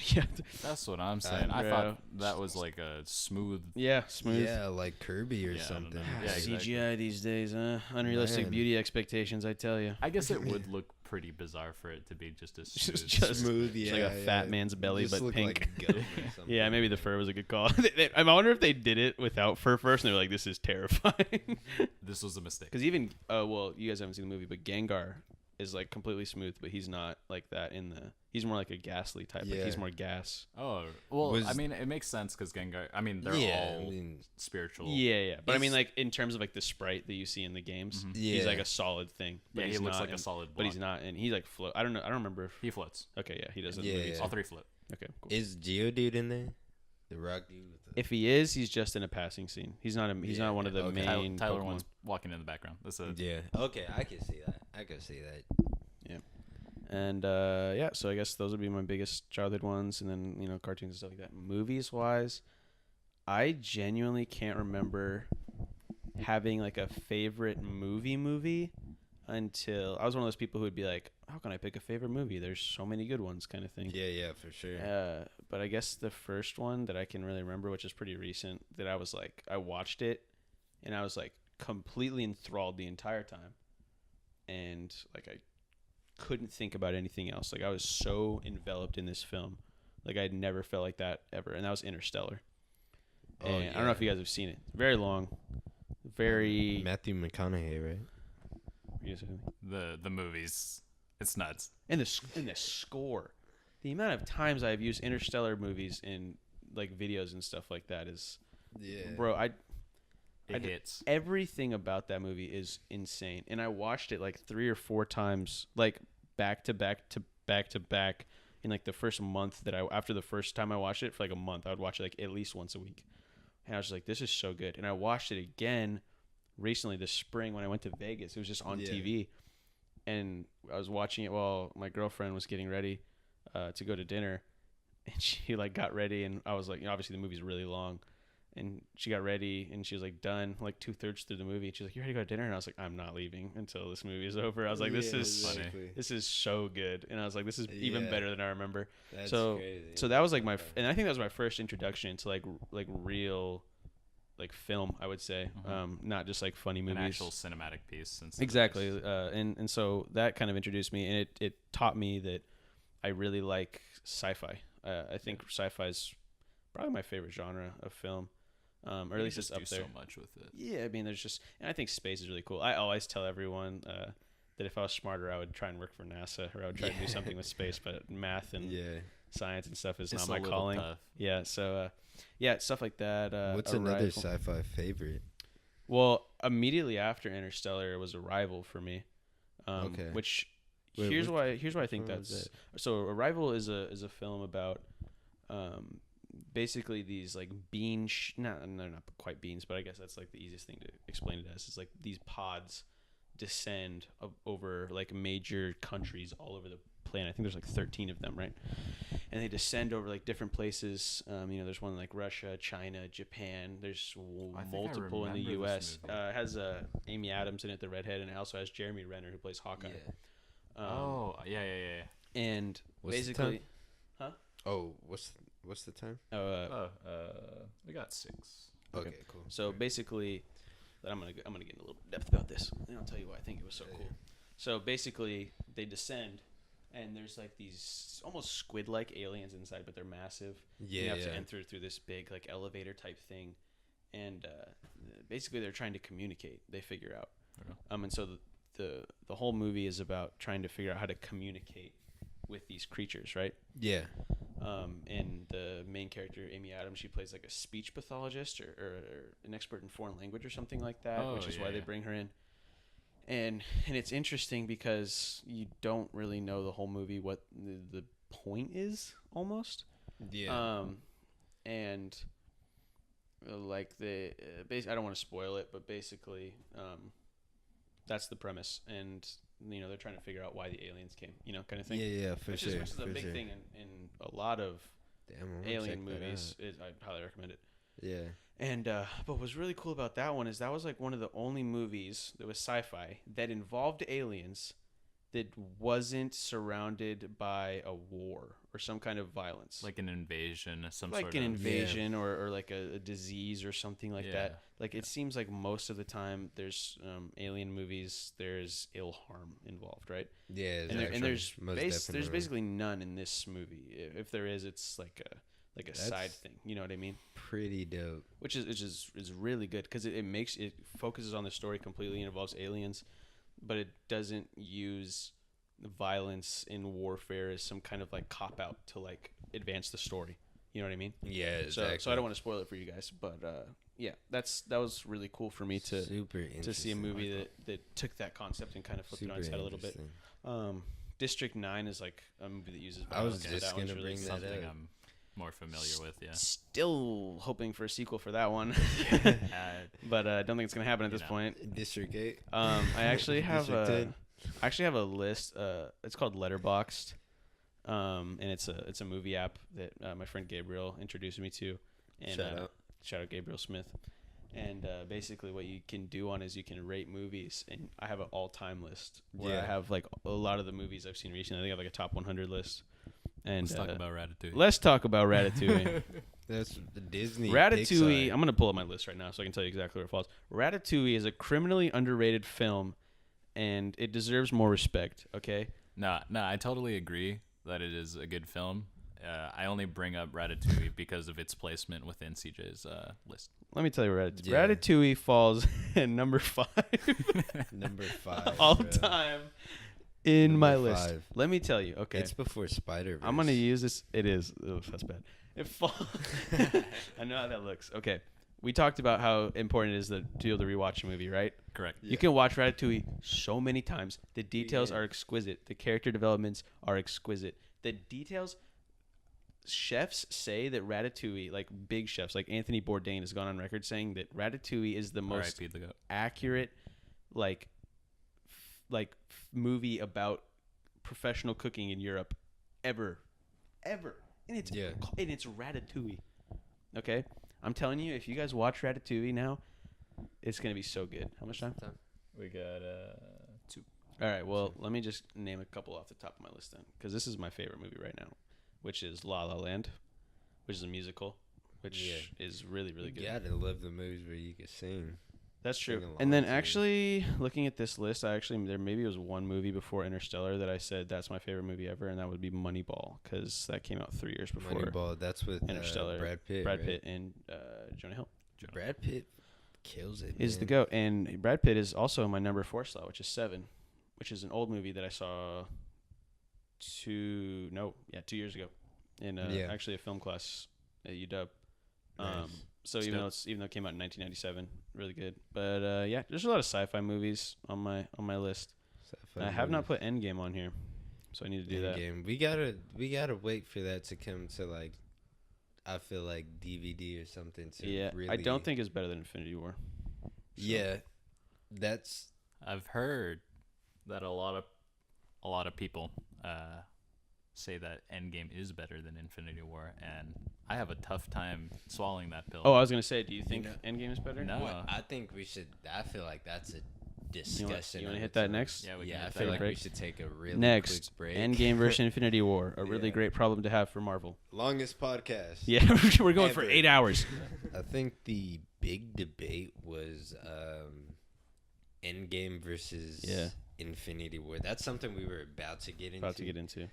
yeah, That's what I'm saying. I bro. thought that was like a smooth. yeah, smooth. Yeah, like Kirby or Yeah, I don't something. know. Yeah, exactly. CGI these days, huh? Unrealistic Man. beauty expectations, I tell you. I guess it would look pretty bizarre for it to be just as smooth. Just- Smooth, It's yeah. like a fat man's belly, Just but look pink. Like goat or something. Yeah, maybe the fur was a good call. I wonder if they did it without fur first, and they were like, "This is terrifying." This was a mistake. Because even, well, you guys haven't seen the movie, but Gengar is like completely smooth, but he's not like that in the. He's more like a ghastly type. Like Yeah. he's more gas. Oh well, Was- I mean, it makes sense because Gengar. I mean, they're Yeah, all I mean, spiritual. Yeah. But I mean, He's- like in terms of like the sprite that you see in the games, Mhm. he's Yeah. like a solid thing. But Yeah, he's he looks not like a in- solid. But he's block. not, and he's like float. I don't know. I don't remember. He floats. Okay, yeah, he does. In Yeah, the movies. yeah. All 3 float. Okay, cool. Is Geodude in there? The rock dude with the... If he is, he's just in a passing scene. He's not. He's Yeah, not one of the okay. main. Tyler Pokemon. one's walking in the background. That's a Yeah. Okay, I can see that. I can see that. And yeah, so I guess those would be my biggest childhood ones, and then cartoons and stuff like that. Movies wise, I genuinely can't remember having like a favorite movie until I was one of those people who would be like, "How can I pick a favorite movie? There's so many good ones," kind of thing. Yeah, for sure. But I guess the first one that I can really remember, which is pretty recent, that I was like, I watched it, and I was like completely enthralled the entire time, and like I couldn't think about anything else. Like I was so enveloped in this film, like I'd never felt like that ever, and that was Interstellar. Oh, And I don't know if you guys have seen it. Very long, very. Matthew McConaughey, right? You guys have- the movies. It's nuts. And the score, the amount of times I've used Interstellar movies in like videos and stuff like that is, Yeah. bro. It I did- hits. Everything about that movie is insane, and I watched it like 3 or 4 times, like back to back to back to back in like the first month that after the first time I watched it for like a month, I would watch it like at least once a week, and I was just like, this is so good. And I watched it again recently this spring when I went to Vegas. It was just on Yeah. TV, and I was watching it while my girlfriend was getting ready to go to dinner, and she like got ready, and I was like, obviously the movie's really long. And she got ready, and she was like done, like 2/3 through the movie. She's like, "You ready to go to dinner?" And I was like, "I'm not leaving until this movie is over." I was like, "This is exactly. this is so good," and I was like, "This is even better than I remember." That's so crazy. so that was like and I think that was my first introduction to like real like film, I would say, not just like funny movies, an actual cinematic piece. Exactly, and so that kind of introduced me, and it taught me that I really like sci-fi. I think sci-fi is probably my favorite genre of film. Or at least it's up there. So much with it. Yeah, I mean, there's just, and I think space is really cool. I always tell everyone that if I was smarter, I would try and work for NASA, or I would try to do something with space. But math and science and stuff is It's not my calling. Tough. Yeah, so stuff like that. What's another sci-fi favorite? Well, immediately after Interstellar was Arrival for me. Okay. Which Wait, here's why I think that's so. Arrival is a film about basically these like they're not quite beans, but I guess that's like the easiest thing to explain it as. It's like these pods descend over like major countries all over the planet. I think there's like 13 of them, right? And they descend over like different places. There's one in like Russia, China, Japan. There's multiple in the U.S. It has Amy Adams in it, the redhead, and it also has Jeremy Renner, who plays Hawkeye. Yeah. And what's basically, what's the time? We got 6. Okay, cool. So basically, I'm gonna get in a little depth about this, and I'll tell you why I think it was so cool. So basically, they descend, and there's like these almost squid-like aliens inside, but they're massive. You have to enter through this big like elevator type thing, and basically they're trying to communicate. They figure out, and so the whole movie is about trying to figure out how to communicate with these creatures, right? Yeah. And the main character, Amy Adams, she plays like a speech pathologist or an expert in foreign language or something like that, which is why they bring her in. And it's interesting because you don't really know the whole movie what the point is almost. Yeah. And like I don't want to spoil it, but basically, that's the premise, and they're trying to figure out why the aliens came, kind of thing. Yeah, for sure. Which is a big thing in a lot of alien movies. I highly recommend it. Yeah. And but what was really cool about that one is that was like one of the only movies that was sci-fi that involved aliens that wasn't surrounded by a war or some kind of violence, like an invasion, or like a disease or something like that. Like it seems like most of the time there's alien movies, there's ill harm involved, right? Yeah, and there's basically none in this movie. If there is, it's like a side thing. You know what I mean? Pretty dope. Which is really good because it focuses on the story completely and involves aliens, but it doesn't use violence in warfare as some kind of like cop out to like advance the story. You know what I mean? Yeah, exactly. So I don't want to spoil it for you guys, but that was really cool for me to see a movie that took that concept and kind of flipped it on its head a little bit. District 9 is like a movie that uses violence. I was just gonna bring that up. I'm more familiar with. Still hoping for a sequel for that one, but I don't think it's gonna happen at this point. District 8. I actually have a list. It's called Letterboxd, and it's a movie app that my friend Gabriel introduced me to. And shout out Gabriel Smith. And basically, what you can do on is you can rate movies, and I have an all-time list where I have like a lot of the movies I've seen recently. I think I have like a top 100 list. And let's talk about Ratatouille. Let's talk about Ratatouille. That's the Disney. Ratatouille. Pixar. I'm gonna pull up my list right now so I can tell you exactly where it falls. Ratatouille is a criminally underrated film, and it deserves more respect. Okay. No, I totally agree that it is a good film. I only bring up Ratatouille because of its placement within CJ's list. Let me tell you, Ratatouille falls at number 5. Number 5 all time. In number my list. 5. Let me tell you, okay. It's before Spider-Verse. I'm going to use this. It is. Oh, that's bad. It falls. I know how that looks. Okay. We talked about how important it is to be able to rewatch a movie, right? Correct. You can watch Ratatouille so many times. The details are exquisite. The character developments are exquisite. The details... Chefs say that Ratatouille, like big chefs, like Anthony Bourdain has gone on record saying that Ratatouille is the most accurate, movie about professional cooking in Europe ever. And it's Ratatouille. Okay. I'm telling you, if you guys watch Ratatouille now, it's gonna be so good. How much time? We got 2. All right. Well, let me just name a couple off the top of my list then, because this is my favorite movie right now, which is La La Land, which is a musical, which is really really good. You gotta love the movies where you can sing. That's true. Sing along And then to. actually, looking at this list, there maybe was one movie before Interstellar that I said that's my favorite movie ever, and that would be Moneyball, because that came out 3 years before. Moneyball, that's with Interstellar, Brad Pitt. Brad right? Pitt and Jonah Hill Brad Pitt kills it. is the man. GOAT, and Brad Pitt is also my number 4 slot, which is Seven, which is an old movie that I saw 2 years ago in actually a film class at UW. Nice. So even though it came out in 1997, really good. But there's a lot of sci-fi movies on my list. I have not put Endgame on here, so I need to do that. Endgame. We gotta wait for that to come to like. I feel like DVD or something. To really, I don't think it's better than Infinity War. So. Yeah, that's. I've heard that a lot of people say that Endgame is better than Infinity War, and I have a tough time swallowing that pill. Oh, I was gonna say, do you think Endgame is better? No. What, I think we should. I feel like that's a discussion. You want to hit that next? Yeah, we can I hit feel that like break. we should take a really Next, quick break. Endgame versus Infinity War, a really Yeah. great problem to have for Marvel. Longest podcast. Yeah, we're going for Ever. 8 hours. I think the big debate was Endgame versus Infinity War. That's something we were about to get into.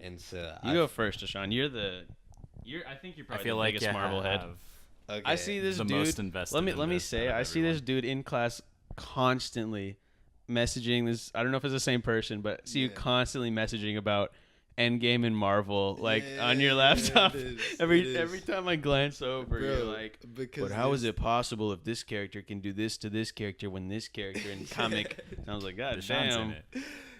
And so You go first, Deshaun. I think you're I probably feel the like biggest Marvel head. Okay. I see this the dude. most invested. Let in me this say, out of I see this everyone. dude in class constantly messaging this. I don't know if it's the same person, but see you constantly messaging about Endgame and Marvel, like on your laptop. it is. Every time I glance over, Bro, you're like, because but how is it possible if this character can do this to this character when this character in comic? And I was like, God Deshaun's damn. in it.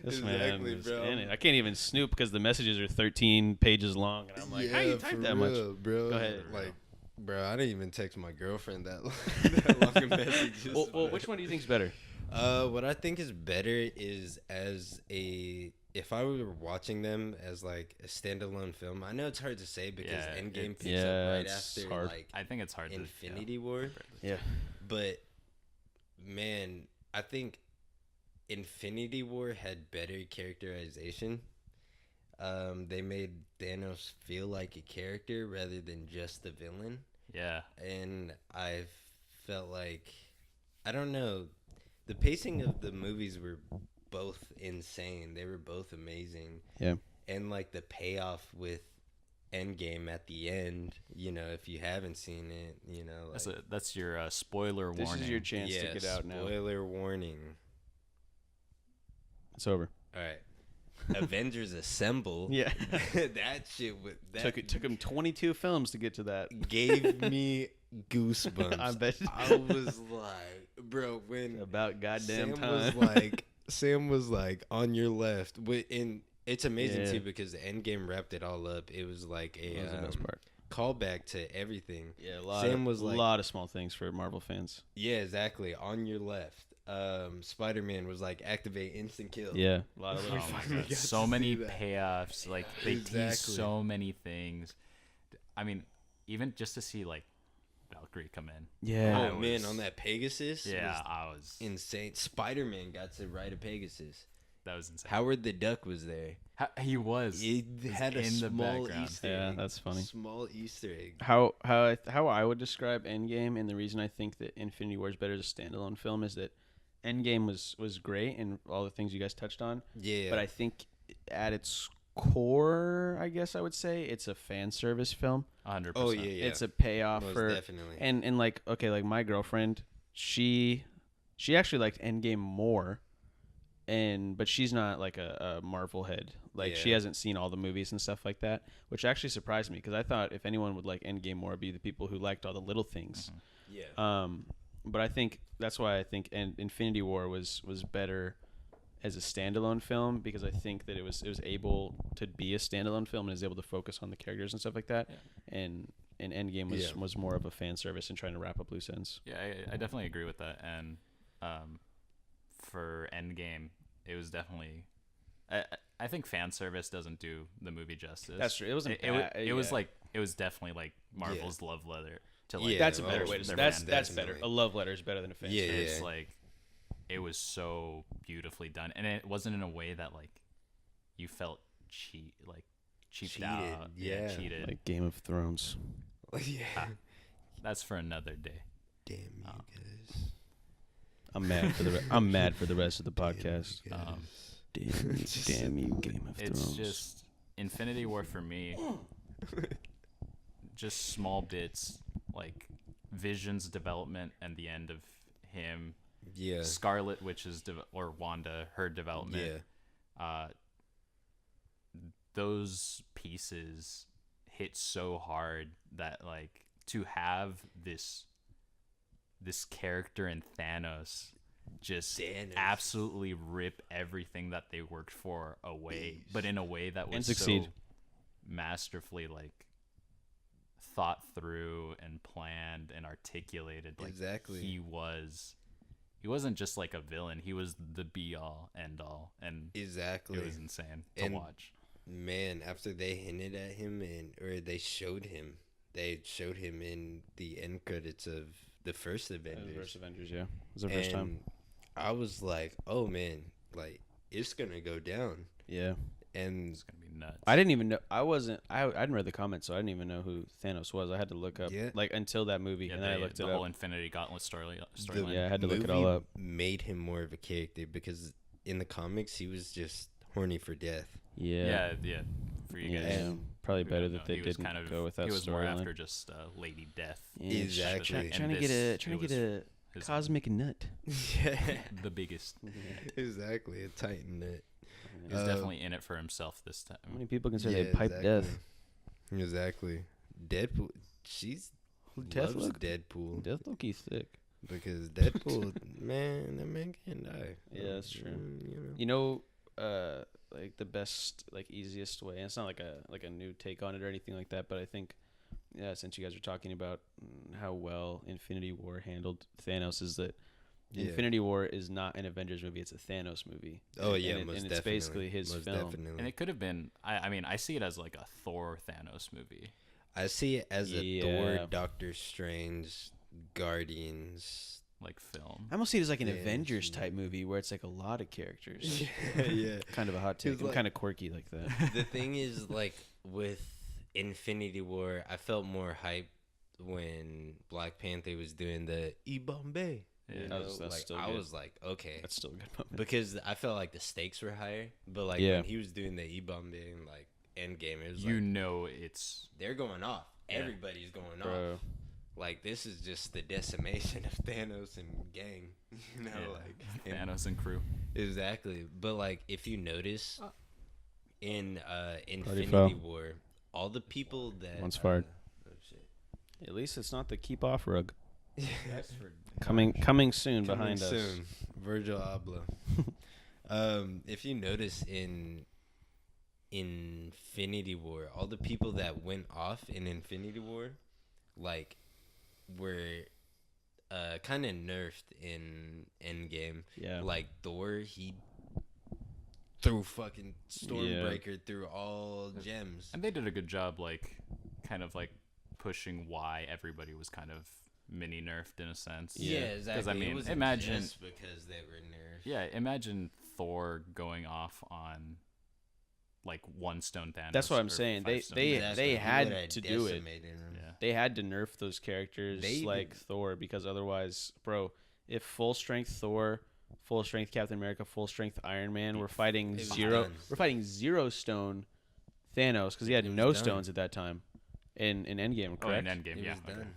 This man Exactly, is bro. in it. I can't even snoop because the messages are 13 pages long, and I'm like, how you type that much? bro? Go ahead. Like, bro, I didn't even text my girlfriend that long messages. Well, which one do you think's better? What I think is better is if I were watching them as like a standalone film. I know it's hard to say because Yeah, Endgame picks yeah, up right it's after hard. like I think it's hard Infinity War. Yeah. But man, I think Infinity War had better characterization. They made Thanos feel like a character rather than just the villain. Yeah. And I felt like, I don't know, the pacing of the movies were both insane. They were both amazing. Yeah. And like the payoff with Endgame at the end, you know, if you haven't seen it, you know, like, That's your spoiler This warning. is your chance to get out now. Spoiler warning. It's over. All right. Avengers Assemble. Yeah. That shit Took him 22 films to get to that. gave me goosebumps. I bet. I was like, bro, when About goddamn Sam was like on your left. And it's amazing Yeah. too because the Endgame wrapped it all up. It was like That was the best part. callback to everything. Yeah, Sam was a like, lot of small things for Marvel fans. yeah, exactly. On your left. Spider-Man was like activate instant kill. Yeah, a lot of Oh little. my finally God. got So to many see that. payoffs. Like they tease Exactly. so many things. I mean, even just to see like Valkyrie come in. Yeah. Oh I man, was- on that Pegasus. Yeah, was I was. insane. Spider-Man got to ride a Pegasus. That was insane. Howard the Duck was there. He was. It had a in the small background. Easter Yeah, egg. that's funny. Small Easter egg. How I would describe Endgame, and the reason I think that Infinity War is better as a standalone film is that Endgame was great and all the things you guys touched on. Yeah. But I think at its core, I guess I would say it's a fan service film. 100%. Oh yeah. It's a payoff Most for definitely. and like okay, like my girlfriend, she actually liked Endgame more, but she's not like a Marvel head. Like she Yeah. hasn't seen all the movies and stuff like that, which actually surprised me because I thought if anyone would like Endgame more, it'd be the people who liked all the little things. Yeah. But I think that's why I think Infinity War was better as a standalone film because I think that it was able to be a standalone film and is able to focus on the characters and stuff like that. And Endgame was more of a fan service and trying to wrap up loose ends. Yeah, I definitely agree with that. And for Endgame, it was definitely. I think fan service doesn't do the movie justice. That's true. It wasn't. It was like it was definitely like Marvel's love letter. to like. Yeah, That's a better way to their say. That's fan that's base. better. definitely. A love letter is better than a fan. Yeah, service. It's like it was so beautifully done, and it wasn't in a way that like you felt cheaped Cheated, out. yeah. Cheated. Like Game of Thrones. Yeah. That's for another day. Damn you Oh. guys. I'm mad for the I'm mad for the rest of the Damn podcast. you guys. Damn you, Game of It's Thrones. just Infinity War for me. Just small bits, like Vision's development and the end of him. Yeah. Scarlet Witch's or Wanda, her development. Yeah. Those pieces hit so hard that like to have this character in Thanos just Thanos. absolutely rip everything that they worked for away, but in a way that And was succeed. so masterfully thought through and planned and articulated. Like Exactly. he wasn't just like a villain, he was the be all end all, and Exactly. it was insane to And watch. Man, after they hinted at him they showed him in the end credits of the first Avengers. First Avengers, yeah. It was the first time. I was like, oh man, like it's gonna go down. Yeah. And It's gonna be nuts. I didn't even know. I hadn't read the comments, so I didn't even know who Thanos was. I had to look up, Yeah. like, until that movie, Yeah, and then I looked the it whole up. Infinity Gauntlet storyline. Yeah, I had to look it movie all up. made him more of a character because in the comics he was just horny for death. Yeah. Yeah. For you Yeah, guys, yeah. Probably who better don't that know, they he was didn't go with that He was more storyline. after just Lady Death. Yeah, Exactly. And Trying to this, get a his- cosmic nut. Yeah. the biggest. Exactly. A titan net. He was definitely in it for himself this How time. many people can say Yeah, they pipe death? Exactly. Deadpool. She's Death loves look? Deadpool Death Loki's thick. because Deadpool, man, that man can't die. Yeah, that's true. You know. Like the best, like easiest way. And it's not like a new take on it or anything like that, but I think, yeah, since you guys are talking about how well Infinity War handled Thanos, is that Yeah. Infinity War is not an Avengers movie; it's a Thanos movie. Oh And- yeah, and, most and definitely. it's basically his most film. Definitely. And it could have been. I mean, I see it as like a Thor Thanos movie. I see it as a Yeah. Thor, Doctor Strange, Guardians. I Film. almost see it as like an Yeah, Avengers yeah. type movie where it's like a lot of characters. Yeah. Kind of a hot take. It's I'm like- kind of quirky like that. The thing is, like with Infinity War, I felt more hype when Black Panther was doing the E Bombay. Yeah. That's Like, still I good. was like, okay, That's still a good moment. because I felt like the stakes were higher. But like Yeah. when he was doing the E Bombay and like Endgame, it was You like know it's they're going off. Yeah. Everybody's going Bro. off. Like this is just the decimation of Thanos and gang. You know, yeah, like and- Thanos and crew. exactly. But like if you notice in Party Infinity foul. War, all the people that One's fired. Oh shit. At least it's not the keep off rug. That's for Coming soon coming behind us. soon. Virgil Abloh. If you notice in Infinity War, all the people that went off in Infinity War, like, were kind of nerfed in Endgame. Yeah. Like Thor, he threw fucking Stormbreaker through all gems. And they did a good job, like, kind of like pushing why everybody was kind of mini nerfed in a sense. Yeah, Yeah. 'Cause, exactly. I mean, it wasn't imagine- just because they were nerfed. Yeah, imagine Thor going off on like one stone Thanos. That's what I'm or saying. five They- stone they- Thanos. Exactly. they He had would've to do it. decimated him. Yeah. They had to nerf those characters They like even- Thor because otherwise, bro, if full strength Thor, full strength Captain America, full strength Iron Man, we're fighting It was zero. done. We're fighting 0 stone Thanos because he had It was no done. stones at that time in Endgame, Oh, in correct? Endgame, It yeah. was Okay. done.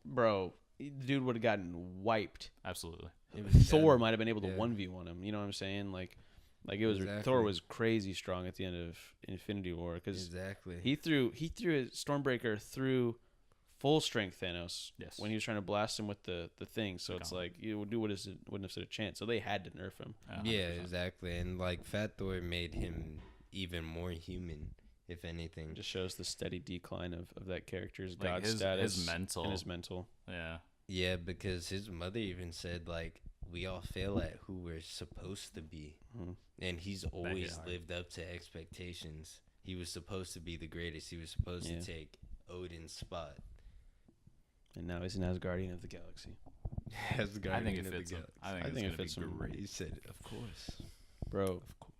Bro, the dude would have gotten wiped. Absolutely. It was Thor done. might have been able to Yeah. 1v1 him. You know what I'm saying? Like it was Exactly. Thor was crazy strong at the end of Infinity War because Exactly. he threw a Stormbreaker through full strength Thanos Yes. when he was trying to blast him with the thing. So The it's gauntlet. like you would do wouldn't have stood a chance. So they had to nerf him. Yeah, 100%. exactly. And like Fat Thor made him even more human, if anything. It just shows the steady decline of that character's Like, god his status mental- and his mental. Yeah. Yeah, because his mother even said like we all fail at who we're supposed to be, Mhm. and he's always hard. lived up to expectations. He was supposed to be the greatest. He was supposed Yeah. to take Odin's spot, And now he's an Asgardian of the galaxy. As the I think Guardian it of the fits him. Galaxy. I think I it's think it gonna fits be him. great. He said, "Of course, Bro, of course."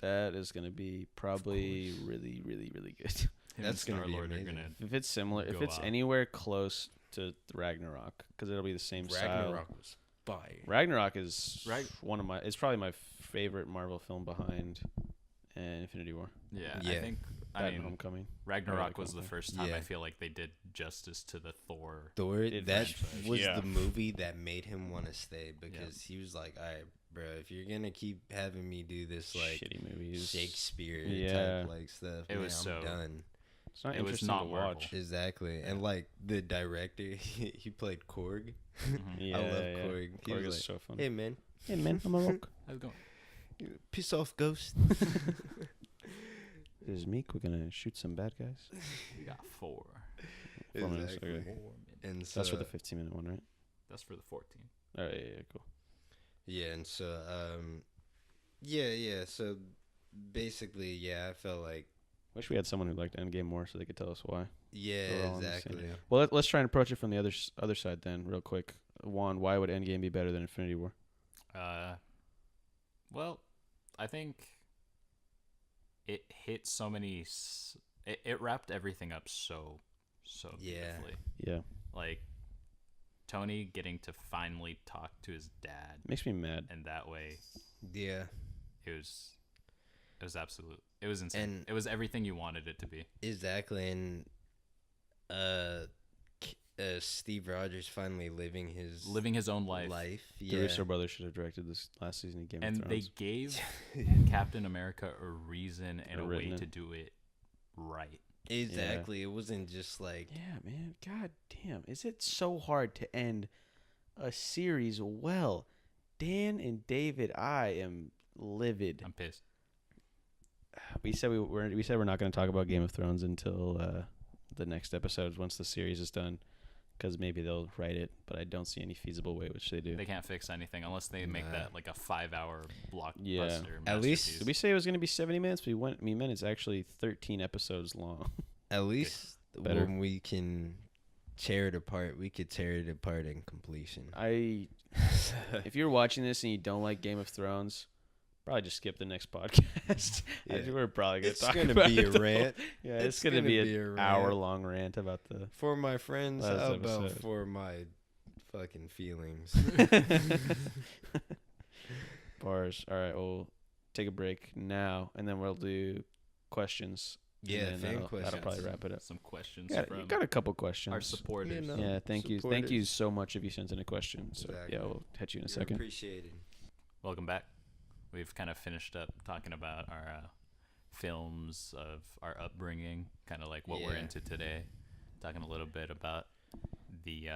that is going to be probably really, really, really good. Him and That's gonna be Star-Lord are amazing. gonna. If it's similar, if Go it's out. anywhere close to Ragnarok, because it'll be the same style. Ragnarok was fire. Ragnarok is Right. It's probably my favorite Marvel film behind Infinity War. Yeah, Yeah. I think. That I and mean, Homecoming. Ragnarok Or was the Homecoming. first time Yeah. I feel like they did justice to the Thor. Thor, It that franchise. was Yeah. the movie that made him want to stay because he was like, "All right, bro, if you're gonna keep having me do this like Shitty movies. Shakespeare Yeah. type like stuff, It man, was I'm so- done." It's not It was interesting not to Marvel. watch. Exactly, and like the director, he played Korg. Mhm. Yeah, I love yeah. Korg. He Korg was is like, so fun. "Hey man, Hey man, I'm a rock. How's it going? piss off, ghost." This is Meek. We're gonna shoot some bad guys. We got 4. 4 minutes. Exactly. Okay. And so, That's for the 15-minute one, right? That's for the 14. All right, yeah, cool. yeah, and so yeah. So basically, yeah, I felt like Wish we had someone who liked Endgame more, so they could tell us why. yeah, We're all on the same- exactly. Well, let's try and approach it from the other side then, real quick. Juan, why would Endgame be better than Infinity War? Well, I think it hit so many. It wrapped everything up so Yeah. beautifully. Yeah, Like Tony getting to finally talk to his dad, makes me mad. and that way Yeah, it was absolute. It was insane. And- it was everything you wanted it to be. exactly. And Steve Rogers finally living his Own life. The Yeah, Russo brothers should have directed this last season of Game And of they Thrones. gave Captain America a reason and Or a way written to it. do it right. exactly. It wasn't just like Yeah, man. God damn. Is it so hard to end a series well? Dan and David, I am livid. I'm pissed. We said we're not going to talk about Game of Thrones until the next episode once the series is done, because maybe they'll write it, but I don't see any feasible way which they do. They can't fix anything unless they make Nah. that like a 5-hour blockbuster. Yeah. At least- Did we say it was going to be 70 minutes? We meant it's actually 13 episodes long. at least Better. when we can tear it apart, we could tear it apart in completion. If you're watching this and you don't like Game of Thrones, probably just skip the next podcast. Yeah. I think we're probably going It's to talk gonna about be a it, though. rant. Yeah, It's it's going to gonna be be a an rant. hour-long rant about the... For my friends, Last how about episode. for my fucking feelings? Bars. All right, we'll take a break now, and then we'll do questions. Yeah, and then fan that'll questions. probably wrap it up. Some questions Yeah, from you got a couple questions. our supporters. You know. Yeah, thank you supporters. so much if you sent in a question. So Exactly. yeah, we'll catch you in a You're second. appreciated. Welcome back. We've kind of finished up talking about our films of our upbringing, kind of like what we're Yeah. into today. Talking a little bit about the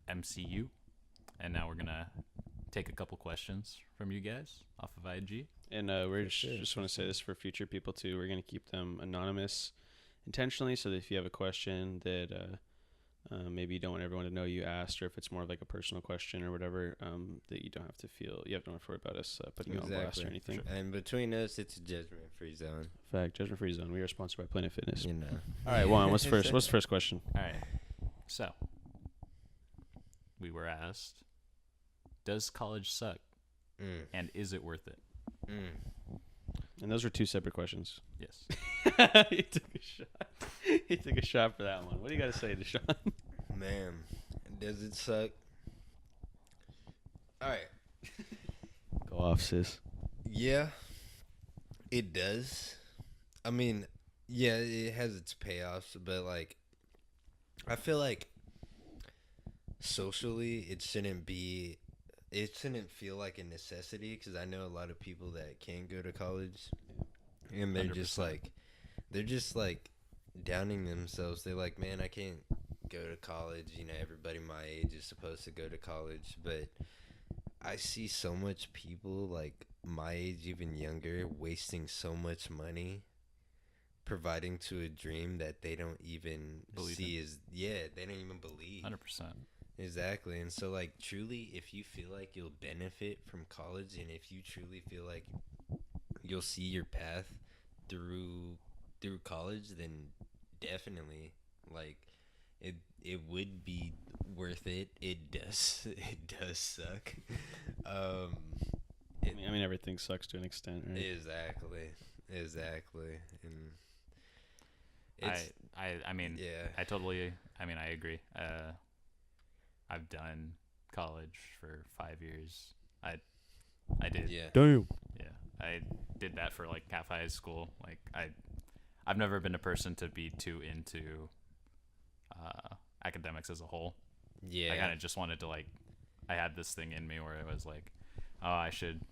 MCU, and now we're gonna take a couple questions from you guys off of IG. And we're sure, just for want to say this for future people too. We're gonna keep them anonymous intentionally, so that if you have a question that maybe you don't want everyone to know you asked, or if it's more of like a personal question or whatever, that you don't have to worry about us putting you on blast or anything. And between us, it's a judgment-free zone. Fact, judgment free zone. We are sponsored by Planet Fitness. You know. All right, Juan, what's first? What's the first question? All right. So we were asked, does college suck, Mm, and is it worth it? mm. And those were two separate questions. Yes. He took a shot. He took a shot for that one. What do you got to say, Deshaun? Man, does it suck? All right. Go off, sis. Yeah, it does. I mean, yeah, it has its payoffs, but like, I feel like socially, it shouldn't feel like a necessity, because I know a lot of people that can't go to college, and they're just 100%. like downing themselves. They're like, man, I can't go to college. You know, everybody my age is supposed to go to college, but I see so much people like my age, even younger, wasting so much money providing to a dream that they don't even Believe see as they don't even believe. 100%. Exactly. And so like truly, if you feel like you'll benefit from college, and if you truly feel like you'll see your path through college, then definitely like it would be worth it. It does. It does suck. I mean, everything sucks to an extent, right? Exactly. And I mean, yeah. I agree. I've done college for 5 years. I did. Yeah. Damn. Yeah. I did that for like half high school. Like I've never been a person to be too into academics as a whole. Yeah. I kind of just wanted to like, I had this thing in me where it was like, oh, I should,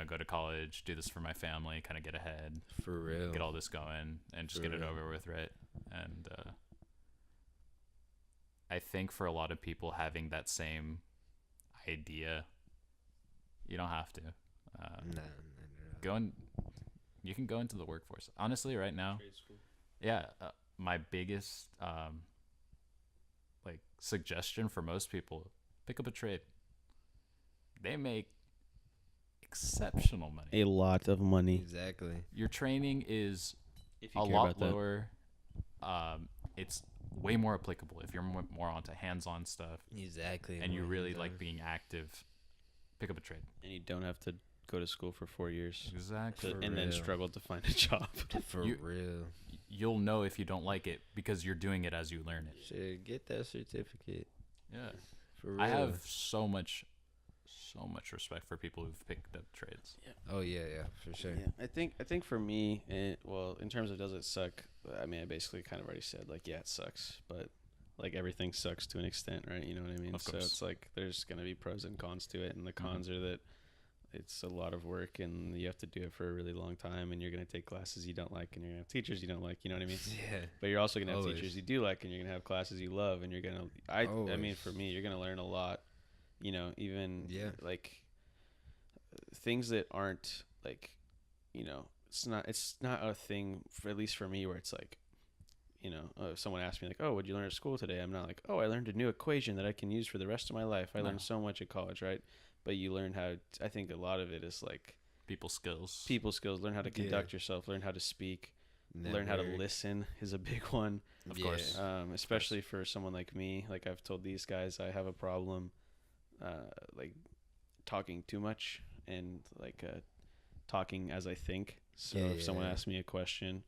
go to college, do this for my family, kind of get ahead, For real. get all this going, and just For get it real. over with, right? And I think for a lot of people having that same idea, you don't have to. Nah. You can go into the workforce. Honestly, right now, Trade school. yeah, my biggest like suggestion for most people: pick up a trade. They make exceptional money. A lot of money. Exactly. Your training is If a lot lower. It's way more applicable if you're more onto hands-on stuff Exactly. and you more really hands-on. like being active. Pick up a trade. And you don't have to go to school for 4 years Exactly. For and then real. struggle to find a job. For You- real. You'll know if you don't like it because you're doing it as you learn it. Shit, get that certificate. Yeah. For real. I have so much respect for people who've picked up trades. Oh yeah, for sure. Yeah, I think for me, in terms of does it suck? I mean, I basically kind of already said like, yeah, it sucks, but like everything sucks to an extent, right? You know what I mean? Of So course. it's like there's gonna be pros and cons to it, and the cons are that it's a lot of work and you have to do it for a really long time, and you're gonna take classes you don't like, and you're gonna have teachers you don't like. You know what I mean? Yeah. But you're also gonna have Always. teachers you do like, and you're gonna have classes you love, and you're gonna. I mean, Always. for me, you're gonna learn a lot. You know, even Yeah. like things that aren't like, it's not a thing for, at least for me, where it's like, if someone asked me like, oh, what'd you learn at school today? I'm not like, oh, I learned a new equation that I can use for the rest of my life. I No. learned so much at college, right? But you learn how. I think a lot of it is like People skills. people skills. Learn how to Yeah. conduct yourself. Learn how to speak. Learn how to Network. listen is a big one. Of Yeah. course. Especially for someone like me. Like I've told these guys, I have a problem, like talking too much and like talking as I think. So if someone Yeah. asks me a question,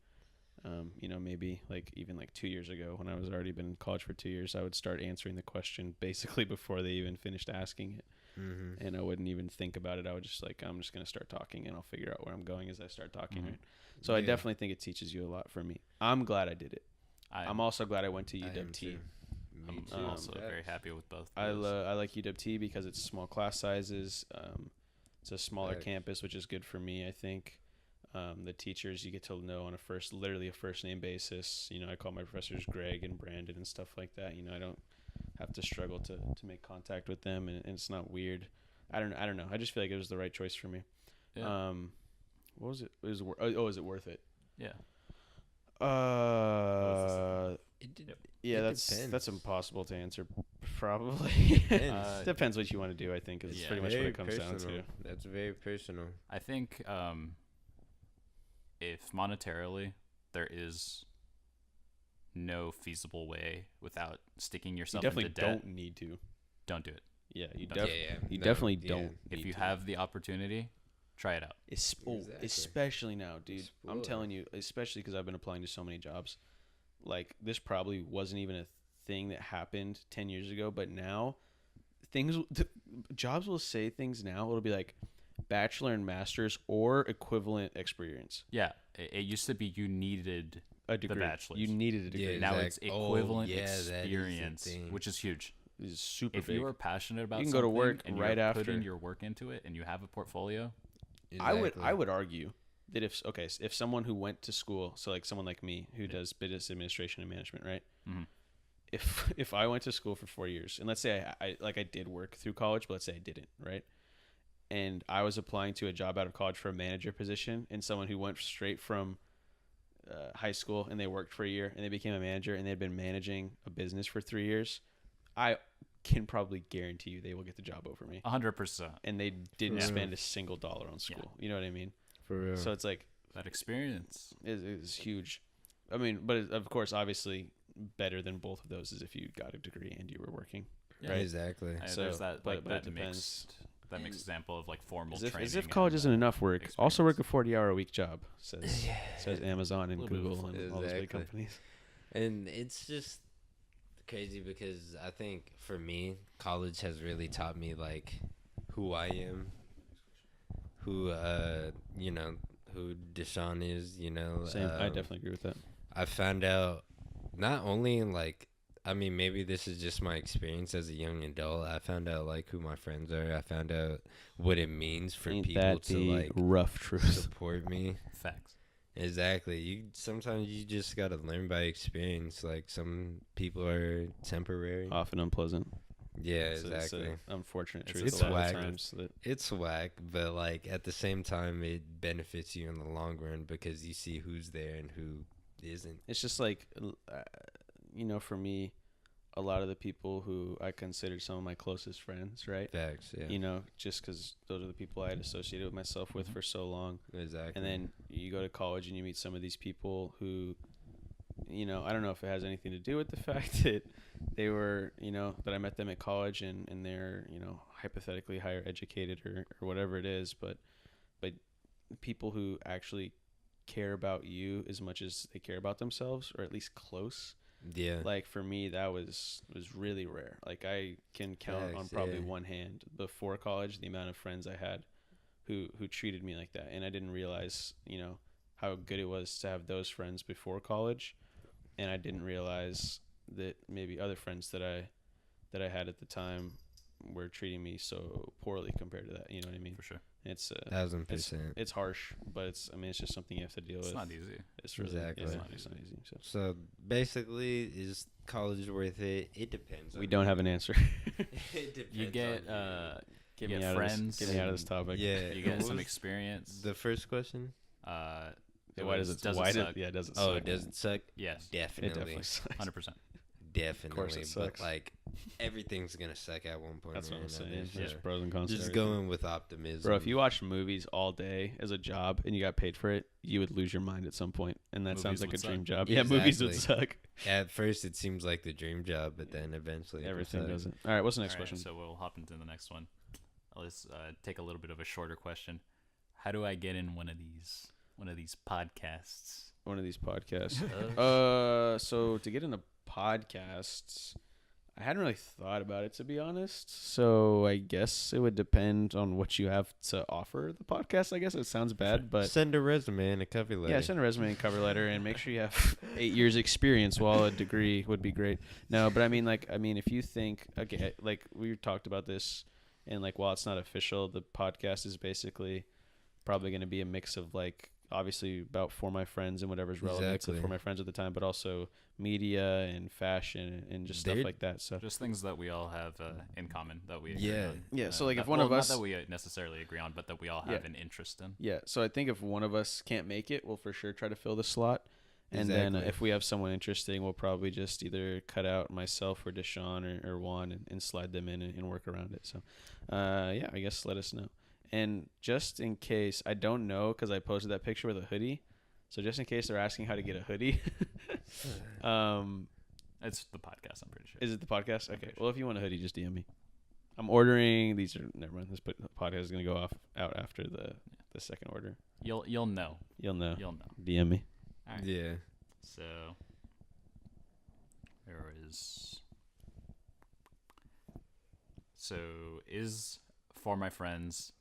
maybe like even like 2 years ago when I was already been in college for 2 years, I would start answering the question basically before they even finished asking it. Mm-hmm. And I wouldn't even think about it. I would just like, I'm just going to start talking and I'll figure out where I'm going as I start talking. Mhm. Right? So I Yeah. definitely think it teaches you a lot for me. I'm glad I did it. I'm also glad I went to I am UWT. too. Me I'm too. also very Facts. happy with both. I those. I like UWT because it's small class sizes. It's a smaller Facts. campus, which is good for me, I think. The teachers you get to know on literally a first name basis. I call my professors Greg and Brandon and stuff like that. I don't have to struggle to make contact with them, and it's not weird. I don't know. I just feel like it was the right choice for me. Yeah. What was it? Is it worth it? Yeah. Yeah, It that's depends. impossible to answer. Probably Depends. depends what you want to do. I think is Yeah. pretty much what Very it comes down personal. to. That's very personal. I think if monetarily there is no feasible way without sticking You yourself definitely into debt, don't need to. don't do it. Yeah, you Yeah, you No, definitely yeah. don't. If need you to. have the opportunity, try it out. Exactly. Especially now, dude. I'm Explore. telling you, especially because I've been applying to so many jobs. Like this probably wasn't even a thing that happened 10 years ago, but now jobs will say things now. It'll be like bachelor and master's or equivalent experience. Yeah, it used to be you needed A degree. bachelor's. You needed a degree. Yeah, now it's exact- oh, equivalent yeah, that is the experience, thing. which is huge. This is super If big. you are passionate about You can go to something work and right you're after. putting your work into it and you have a portfolio, I Exactly. would argue that if someone who went to school, so like someone like me who does business administration and management, right? Mhm. If I went to school for 4 years, and let's say I did work through college, but let's say I didn't, right? And I was applying to a job out of college for a manager position, and someone who went straight from high school and they worked for a year and they became a manager and they'd been managing a business for 3 years, I can probably guarantee you they will get the job over me. 100%. And they didn't Yeah. spend a single dollar on school. You know what I mean? For real. So it's like That experience. is huge. I mean, but of course, obviously, better than both of those is if you got a degree and you were working. Yeah. right? Exactly. So, There's that but like it that depends. mixed example of like formal As training. if college isn't enough work, also work a experience. 40-hour a week job, says Amazon and Little bit of Google and all those big Exactly. companies. And it's just crazy because I think for me, college has really taught me like who I am, who you know, who Deshaun is, you know. Same, I definitely agree with that. I found out not only in like, I mean, maybe this is just my experience as a young adult. I found out like who my friends are. I found out what it means for Ain't people that to the like rough truth? support me. Facts. Exactly. You sometimes you just gotta learn by experience. Like some people are temporary. Often unpleasant. Yeah, So exactly. It's an unfortunate It's- truth. it's a lot whack. of times that It's whack, but like at the same time, it benefits you in the long run because you see who's there and who isn't. it's just like, for me, a lot of the people who I considered some of my closest friends, right? Facts. Yeah. Just because those are the people I had associated with myself with for so long. Exactly. And then you go to college and you meet some of these people who, I don't know if it has anything to do with the fact that they were, that I met them at college and they're, hypothetically higher educated or whatever it is, but people who actually care about you as much as they care about themselves, or at least close. Yeah. Like for me, that was really rare. Like I can count on Facts, probably yeah. one hand before college the amount of friends I had who treated me like that, and I didn't realize how good it was to have those friends before college, and I didn't realize that maybe other friends that I had at the time were treating me so poorly compared to that. You know what I mean? For sure. It's 1000%. it's harsh, but it's just something you have to deal It's with. not easy. It's really Exactly. it's not easy. So So basically, is college worth it? It depends. we on don't you. have an answer. It depends. You get on Get you me get out friends. Get me out of this topic. Yeah. You get What some was experience. the first question? Why Does it does suck? it Oh, suck? does it suck? Yes. It Definitely. definitely sucks. 100%. Definitely. it sucks. But like everything's gonna suck at one point. That's or what I'm another, saying. so There's pros and cons. to just everything. going with optimism. Bro, if you watched movies all day as a job and you got paid for it, you would lose your mind at some point, and that Movies sounds like a would dream suck. job. Yeah, movies would Exactly. suck. At first, it seems like the dream job, but then eventually it'll Everything suck. doesn't. All right, what's the next All right, question? so we'll hop into the next one. Let's take a little bit of a shorter question. How do I get in one of these podcasts? One of these podcasts. Uh, So to get into podcasts, I hadn't really thought about it, to be honest. So I guess it would depend on what you have to offer the podcast. I guess it sounds bad, but send a resume and a cover letter. yeah, send a resume and cover letter, and make sure you have 8 years experience. While a degree would be great. No, but I mean, if you think, okay, like we talked about this, and like while it's not official, the podcast is basically probably going to be a mix of like obviously about for my friends and whatever's relevant Exactly. for my friends at the time, but also media and fashion and just stuff They're- like that. So Just things that we all have in common that we agree Yeah. on. Yeah, so, like, if that- one of well, us- not that we necessarily agree on, but that we all have Yeah. an interest in. yeah, so I think if one of us can't make it, we'll for sure try to fill the slot. And then Exactly. if we have someone interesting, we'll probably just either cut out myself or Deshaun or Juan and slide them in and work around it. So, yeah, I guess let us know. And just in case, I don't know because I posted that picture with a hoodie. So just in case they're asking how to get a hoodie, It's the podcast, I'm pretty sure. is it the podcast? Okay. Well, if you want a hoodie, just DM me. I'm ordering. These are never mind. This podcast is gonna go out after the second order. You'll know. You'll know. You'll know. DM me. All right. Yeah. So there is. So is for my friends,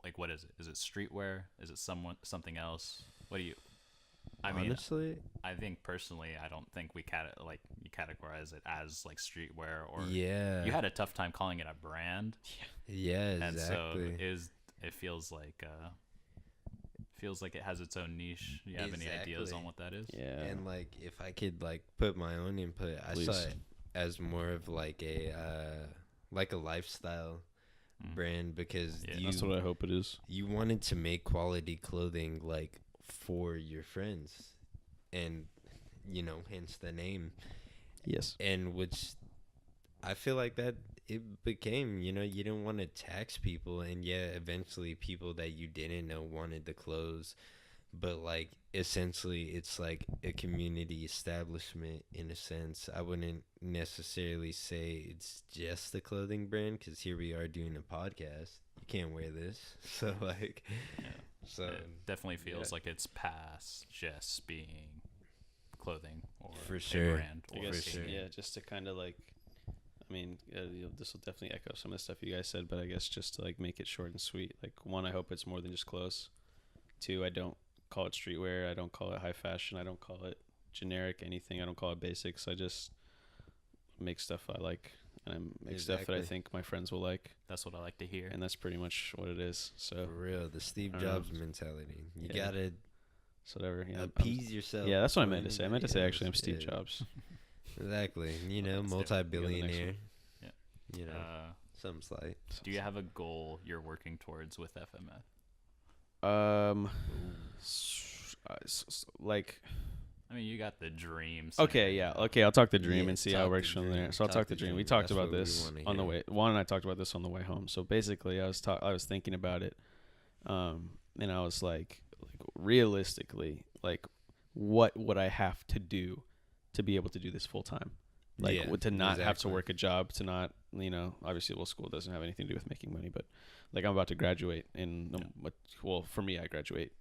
like what is it? Is it streetwear? Is it something else? What do you? I mean, Honestly, I think personally, I don't think you categorize it as like streetwear or. yeah. You had a tough time calling it a brand, Yeah, and exactly. so it feels like it has its own niche. Do you have any ideas Exactly. on what that is? Yeah. And like, if I could like put my own input, I saw Please. it as more of like a lifestyle brand because Yeah, That's what I hope it is. you wanted to make quality clothing like for your friends, and hence the name. Yes. And which I feel like that it became, you didn't want to tax people, and yeah, eventually people that you didn't know wanted the clothes, but like essentially it's like a community establishment in a sense. I wouldn't necessarily say it's just a clothing brand, because here we are doing a podcast. You can't wear this, so like, Yeah. so It definitely feels like it's past just being clothing or For a sure. brand. I Or guess, sure. yeah, just to kind of like, I mean, this will definitely echo some of the stuff you guys said, but I guess just to like make it short and sweet. Like, one, I hope it's more than just clothes. Two, I don't call it streetwear. I don't call it high fashion. I don't call it generic anything. I don't call it basics. I just make stuff I like, and I make stuff that I Exactly. think my friends will like, That's what I like to hear. and that's pretty much what it is. So, for real, the Steve I don't know. Jobs mentality. You Yeah. gotta so whatever. Yeah, appease yourself. yeah, that's what I before meant to say. I meant to say anybody actually I'm else. Steve Yeah. Jobs. Exactly. You know, That's different. Go to the next multi-billionaire. Yeah. You know, something slight. Do you have a goal you're working towards with FMF? Like, I mean, you got the dreams. okay, yeah, okay. I'll talk the dream Yeah, and see how it talk works the from dream. there. So I'll talk the dream. We talked That's about what we this wanna on the hear. way. Juan and I talked about this on the way home. So basically, I was thinking about it, and I was like realistically, like, what would I have to do to be able to do this full time? Like, Yeah, to not have to exactly. work a job, to not, obviously, well, school doesn't have anything to do with making money, but like, I'm about to graduate in, well, for me, I graduate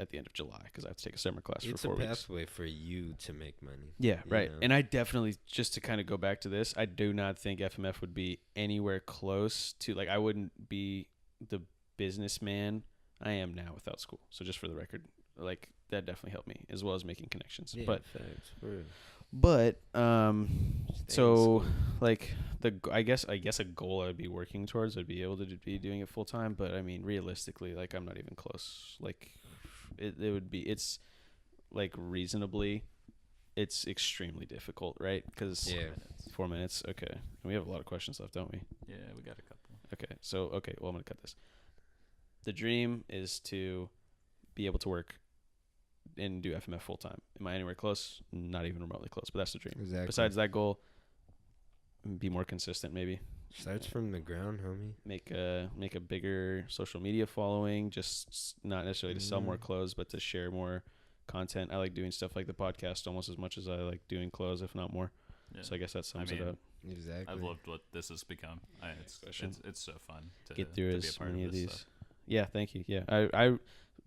at the end of July because I have to take a summer class It's for 4 a weeks. pathway for you to make money. Yeah, you right. know? And I definitely, just to kind of go back to this, I do not think FMF would be anywhere close to, like, I wouldn't be the businessman I am now without school. So just for the record, like, that definitely helped me, as well as making connections. Yeah, But facts, for real. But Stay in so school. like I guess a goal I'd be working towards, I'd be able to be doing it full time. But I mean, realistically, like, I'm not even close. Like, it's like reasonably, it's extremely difficult, right? Because Yeah. 4 minutes, okay. And we have a lot of questions left, don't we? Yeah, we got a couple. Okay, so well, I'm gonna cut this. The dream is to be able to work and do FMF full time. Am I anywhere close? Not even remotely close, but that's the dream. Exactly. Besides that goal, be more consistent, maybe Starts from the ground, homie. make a bigger social media following, just not necessarily to sell more Mhm. clothes, but to share more content. I like doing stuff like the podcast almost as much as I like doing clothes, if not more. Yeah. So I guess that sums mean, it up. Exactly. I've loved what this has become. Next question. It's so fun to Get through to be a as part many of this these. stuff. Yeah, thank you. Yeah,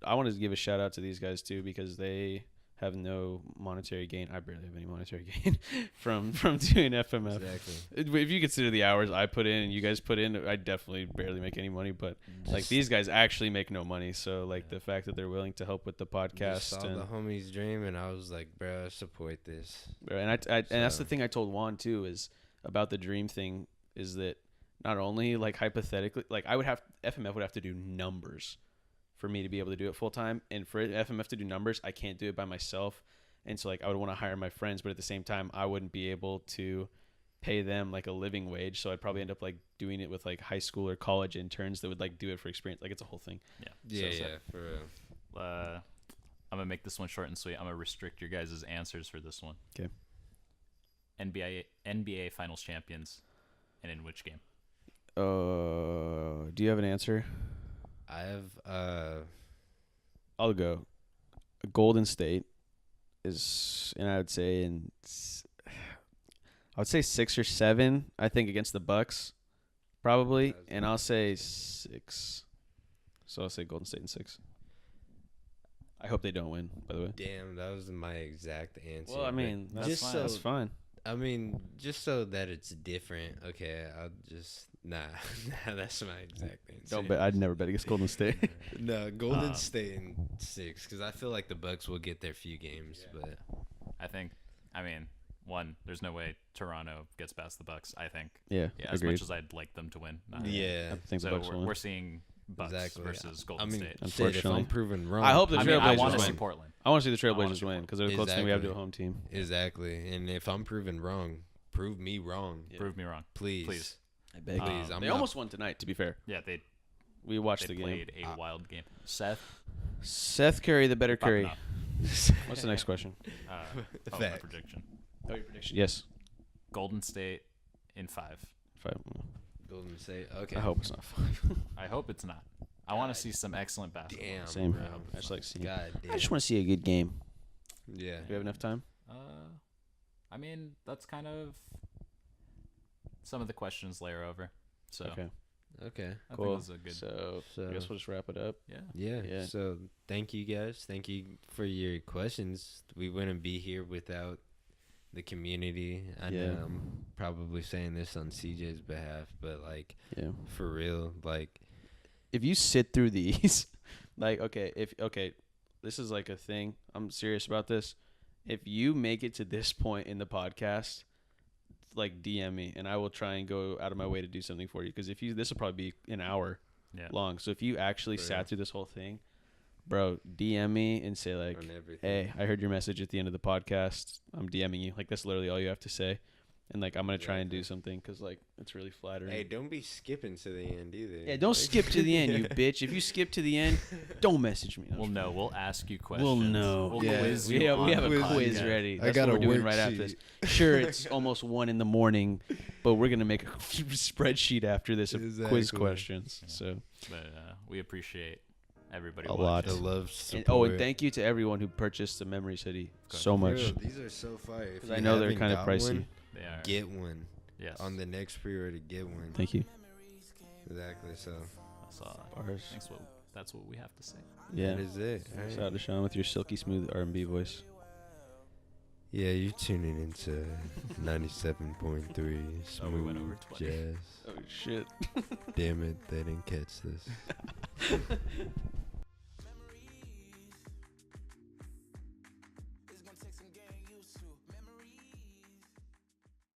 I wanted to give a shout out to these guys too, because they have no monetary gain. I barely have any monetary gain from doing FMF. Exactly. If you consider the hours I put in and you guys put in, I definitely barely make any money. But like, these guys actually make no money. So like, the fact that they're willing to help with the Just podcast saw and the homie's dream, and I was like, bro, I support this. and and that's the So- thing I told Juan too, is about the dream thing, is that not only, like, hypothetically, like, FMF would have to do numbers for me to be able to do it full time, and for FMF to do numbers, I can't do it by myself. And so like, I would want to hire my friends, but at the same time, I wouldn't be able to pay them like a living wage. So I'd probably end up like doing it with like high school or college interns that would like do it for experience. Like, it's a whole thing. Yeah, So- for real. I'm gonna make this one short and sweet. I'm gonna restrict your guys' answers for this one. 'Kay. NBA Finals champions, and in which game? Do you have an answer? I have I'll go. Golden State is, and I would say I would say 6 or 7. I think against the Bucks, probably, and I'll say 6. So I'll say Golden State in 6. I hope they don't win, by the way. damn, that was my exact answer. Well, I but mean, that's just fine. so That's fine. I mean, just so that it's different. Okay, I'll just nah. That's my exact answer. Don't bet. I'd never bet against Golden State. No, Golden Um, State in 6, because I feel like the Bucks will get their few games, but I mean, one, there's no way Toronto gets past the Bucks. I think, Yeah, as agreed. much as I'd like them to win. yeah. I think the So Bucks will win. we're seeing Bucks Exactly. versus I Golden mean, State. shit, if Unfortunately. I'm proven wrong, I hope the I mean, I Trailblazers want to win. see Portland. I want to see the I wanna Trailblazers see win because they're the closest thing we have to a home team. Exactly, and if I'm proven wrong, prove me wrong, Yeah. Prove me wrong. please. Please. I beg. Please, I'm They not- almost won tonight, to be fair. Yeah, they We watched the game. played a wild game. Seth, Seth Curry, the better popping Curry. up. What's the next question? My Facts. prediction. Oh, your prediction. Yes. Golden State in 5. 5. Golden State. Okay. I hope it's not 5. I hope it's not. I want to see some excellent basketball. Damn, Same. bro. I just like seeing. God damn. I just want to see a good game. Yeah. Do we have enough time? I mean, that's kind of some of the questions layer over. So Okay. Okay. I Cool. think it was a good. So So I guess we'll just wrap it up. Yeah. yeah. Yeah. So thank you guys. Thank you for your questions. We wouldn't be here without the community. I Yeah. know I'm probably saying this on CJ's behalf, but like Yeah. for real, like If you sit through these, like, okay, this is like a thing. I'm serious about this. If you make it to this point in the podcast, like DM me and I will try and go out of my way to do something for you. Because this will probably be an hour Yeah. long. So if you actually For real. sat through this whole thing, bro, DM me and say like, on everything. hey, I heard your message at the end of the podcast. I'm DMing you. Like, that's literally all you have to say. And like, I'm going to try and do something because like, it's really flattering. Hey, don't be skipping to the end either. Yeah, don't skip to the end, you bitch. If you skip to the end, don't message me. We'll know. We'll ask you questions. We'll know. We'll Yeah. quiz We you have, on we have the a quiz podcast. ready. I That's got what a we're doing right after this. Sure, it's almost 1 a.m, but we're gonna make a spreadsheet after this of quiz Exactly. questions. Yeah. So But we appreciate everybody A watching. lot. The love, support. and thank you to everyone who purchased the Memories hoodie Good. so For much. real, these are so fire. If Because you I know they're haven't kind of got pricey. one, They are. get one. Yes. On the next pre-order, get one. Thank you. Exactly. So That's what we have to say. Yeah. that is it. All right. Shout out to Sean with your silky smooth R&B voice. Yeah, you're tuning into 97.3 smooth Oh, we went over 20. jazz. Oh shit. Damn it, they didn't catch this.